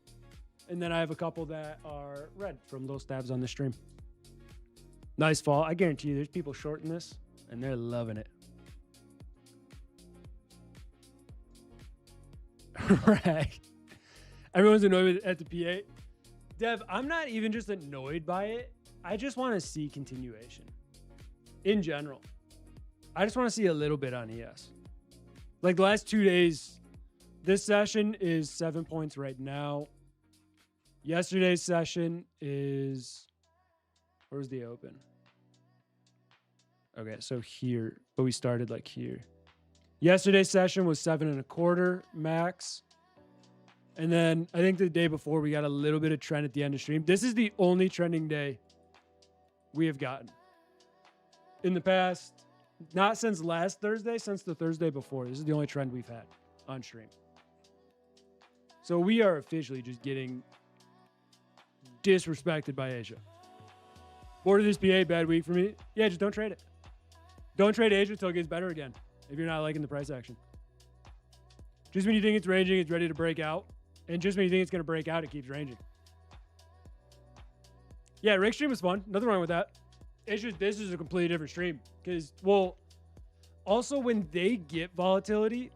And then I have a couple that are red from those stabs on the stream. Nice fall. I guarantee you there's people shorting this and they're loving it. Right. Everyone's annoyed at the P8. Dev, I'm not even just annoyed by it. I just want to see continuation. in general. I just want to see a little bit on ES. Like the last 2 days, this session is 7 points right now. Yesterday's session is, where's the open? Okay, so here, but we started like here. Yesterday's session was 7.25 max. And then I think the day before we got a little bit of trend at the end of stream. This is the only trending day we have gotten in the past, not since last Thursday, since the Thursday before. This is the only trend we've had on stream. So we are officially just getting disrespected by Asia. Board of this PA, bad week for me. Yeah, just don't trade it. Don't trade Asia until it gets better again if you're not liking the price action. Just when you think it's ranging, it's ready to break out. And just when you think it's going to break out, it keeps ranging. Yeah, Rick stream was fun. Nothing wrong with that. It's just this is a completely different stream. Because, well, also when they get volatility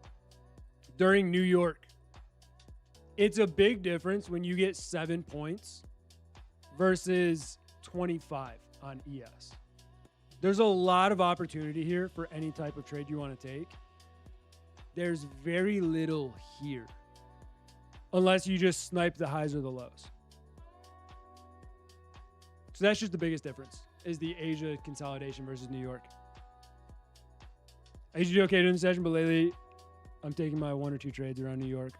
during New York, it's a big difference when you get 7 points versus 25 on ES. There's a lot of opportunity here for any type of trade you want to take. There's very little here, unless you just snipe the highs or the lows. So that's just the biggest difference, is the Asia consolidation versus New York. I usually do okay during the session, but lately I'm taking my 1 or 2 trades around New York.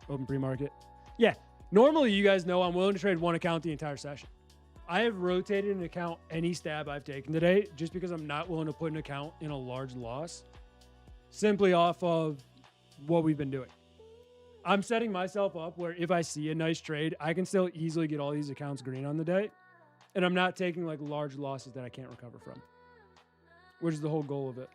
Open pre-market. Yeah, normally you guys know I'm willing to trade one account the entire session. I have rotated an account any stab I've taken today just because I'm not willing to put an account in a large loss simply off of what we've been doing. I'm setting myself up where if I see a nice trade, I can still easily get all these accounts green on the day. And I'm not taking like large losses that I can't recover from, which is the whole goal of it.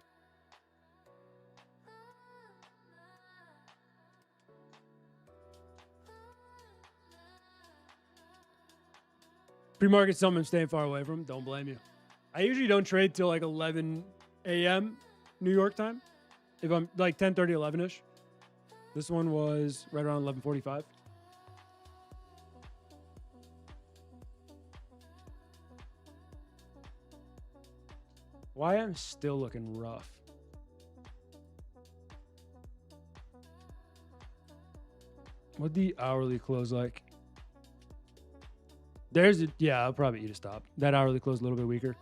Pre-market's something I'm staying far away from. Don't blame you. I usually don't trade till like 11 a.m. New York time. If I'm like 10:30, 11-ish. This one was right around 11:45. Why I'm still looking rough. What'd the hourly close like? Yeah, I'll probably eat a stop. That hourly close a little bit weaker.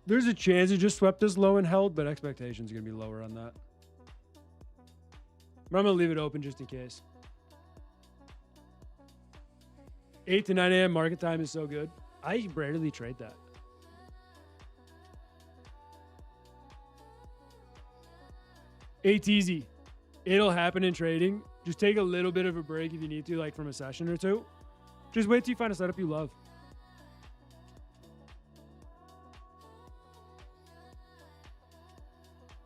There's a chance it just swept this low and held, but expectations are going to be lower on that. But I'm going to leave it open just in case. 8 to 9 a.m. market time is so good. I rarely trade that. It's easy. It'll happen in trading. Just take a little bit of a break if you need to, like from a session or two. Just wait till you find a setup you love.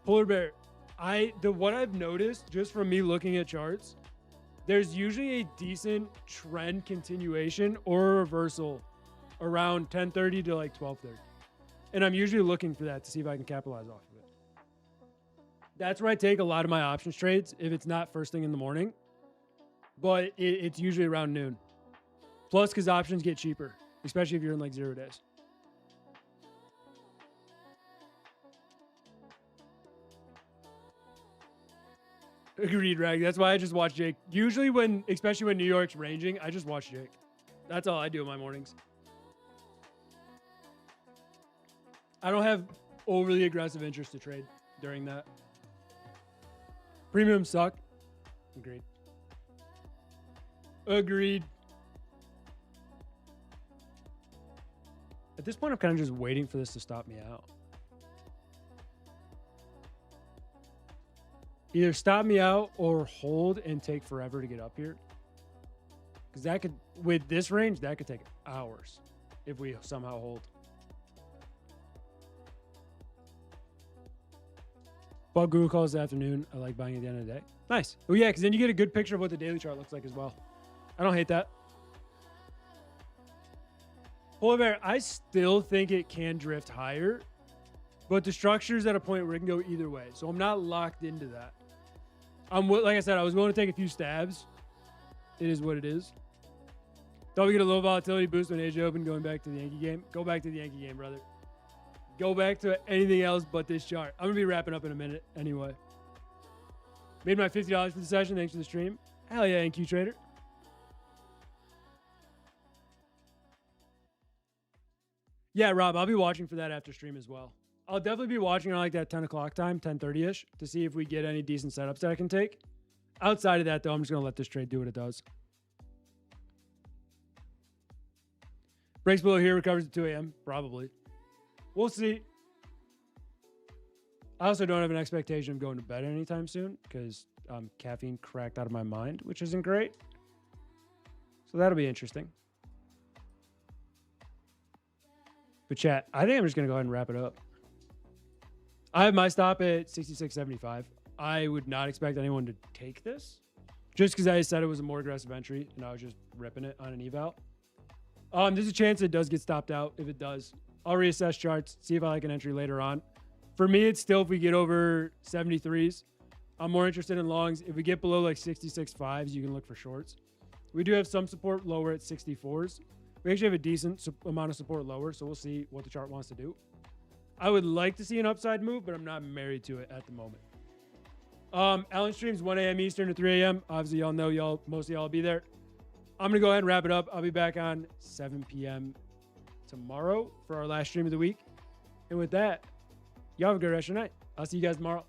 Polar bear. What I've noticed just from me looking at charts, there's usually a decent trend continuation or a reversal around 10:30 to like 12:30. And I'm usually looking for that to see if I can capitalize off of it. That's where I take a lot of my options trades if it's not first thing in the morning. But it's usually around noon. Plus, because options get cheaper, especially if you're in like 0 days. Agreed, Rag. That's why I just watch Jake. Usually especially when New York's ranging, I just watch Jake. That's all I do in my mornings. I don't have overly aggressive interest to trade during that. Premiums suck. Agreed. Agreed. At this point, I'm kind of just waiting for this to stop me out. Either stop me out or hold and take forever to get up here. Because that could, with this range, that could take hours if we somehow hold. Bought Google calls this afternoon. I like buying at the end of the day. Nice. Oh yeah, because then you get a good picture of what the daily chart looks like as well. I don't hate that. Polar bear, I still think it can drift higher, but the structure is at a point where it can go either way. So I'm not locked into that. Like I said, I was willing to take a few stabs. It is what it is. Thought we get a low volatility boost when Asia Open going back to the Yankee game. Go back to the Yankee game, brother. Go back to anything else but this chart. I'm going to be wrapping up in a minute anyway. Made my $50 for the session. Thanks for the stream. Hell yeah, NQ Trader. Yeah, Rob, I'll be watching for that after stream as well. I'll definitely be watching on like that 10 o'clock time, 10:30-ish, to see if we get any decent setups that I can take. Outside of that, though, I'm just going to let this trade do what it does. Breaks below here, recovers at 2 a.m. Probably. We'll see. I also don't have an expectation of going to bed anytime soon because I'm caffeine cracked out of my mind, which isn't great. So that'll be interesting. But chat, I think I'm just going to go ahead and wrap it up. I have my stop at 66.75. I would not expect anyone to take this just because I said it was a more aggressive entry and I was just ripping it on an eval. There's a chance it does get stopped out. If it does, I'll reassess charts, see if I like an entry later on. For me, it's still if we get over 73s, I'm more interested in longs. If we get below like 66.5s, you can look for shorts. We do have some support lower at 64s. We actually have a decent amount of support lower, so we'll see what the chart wants to do. I would like to see an upside move, but I'm not married to it at the moment. Allen streams 1 a.m. Eastern to 3 a.m. Obviously, y'all know most of y'all will be there. I'm going to go ahead and wrap it up. I'll be back on 7 p.m. tomorrow for our last stream of the week. And with that, y'all have a good rest of your night. I'll see you guys tomorrow.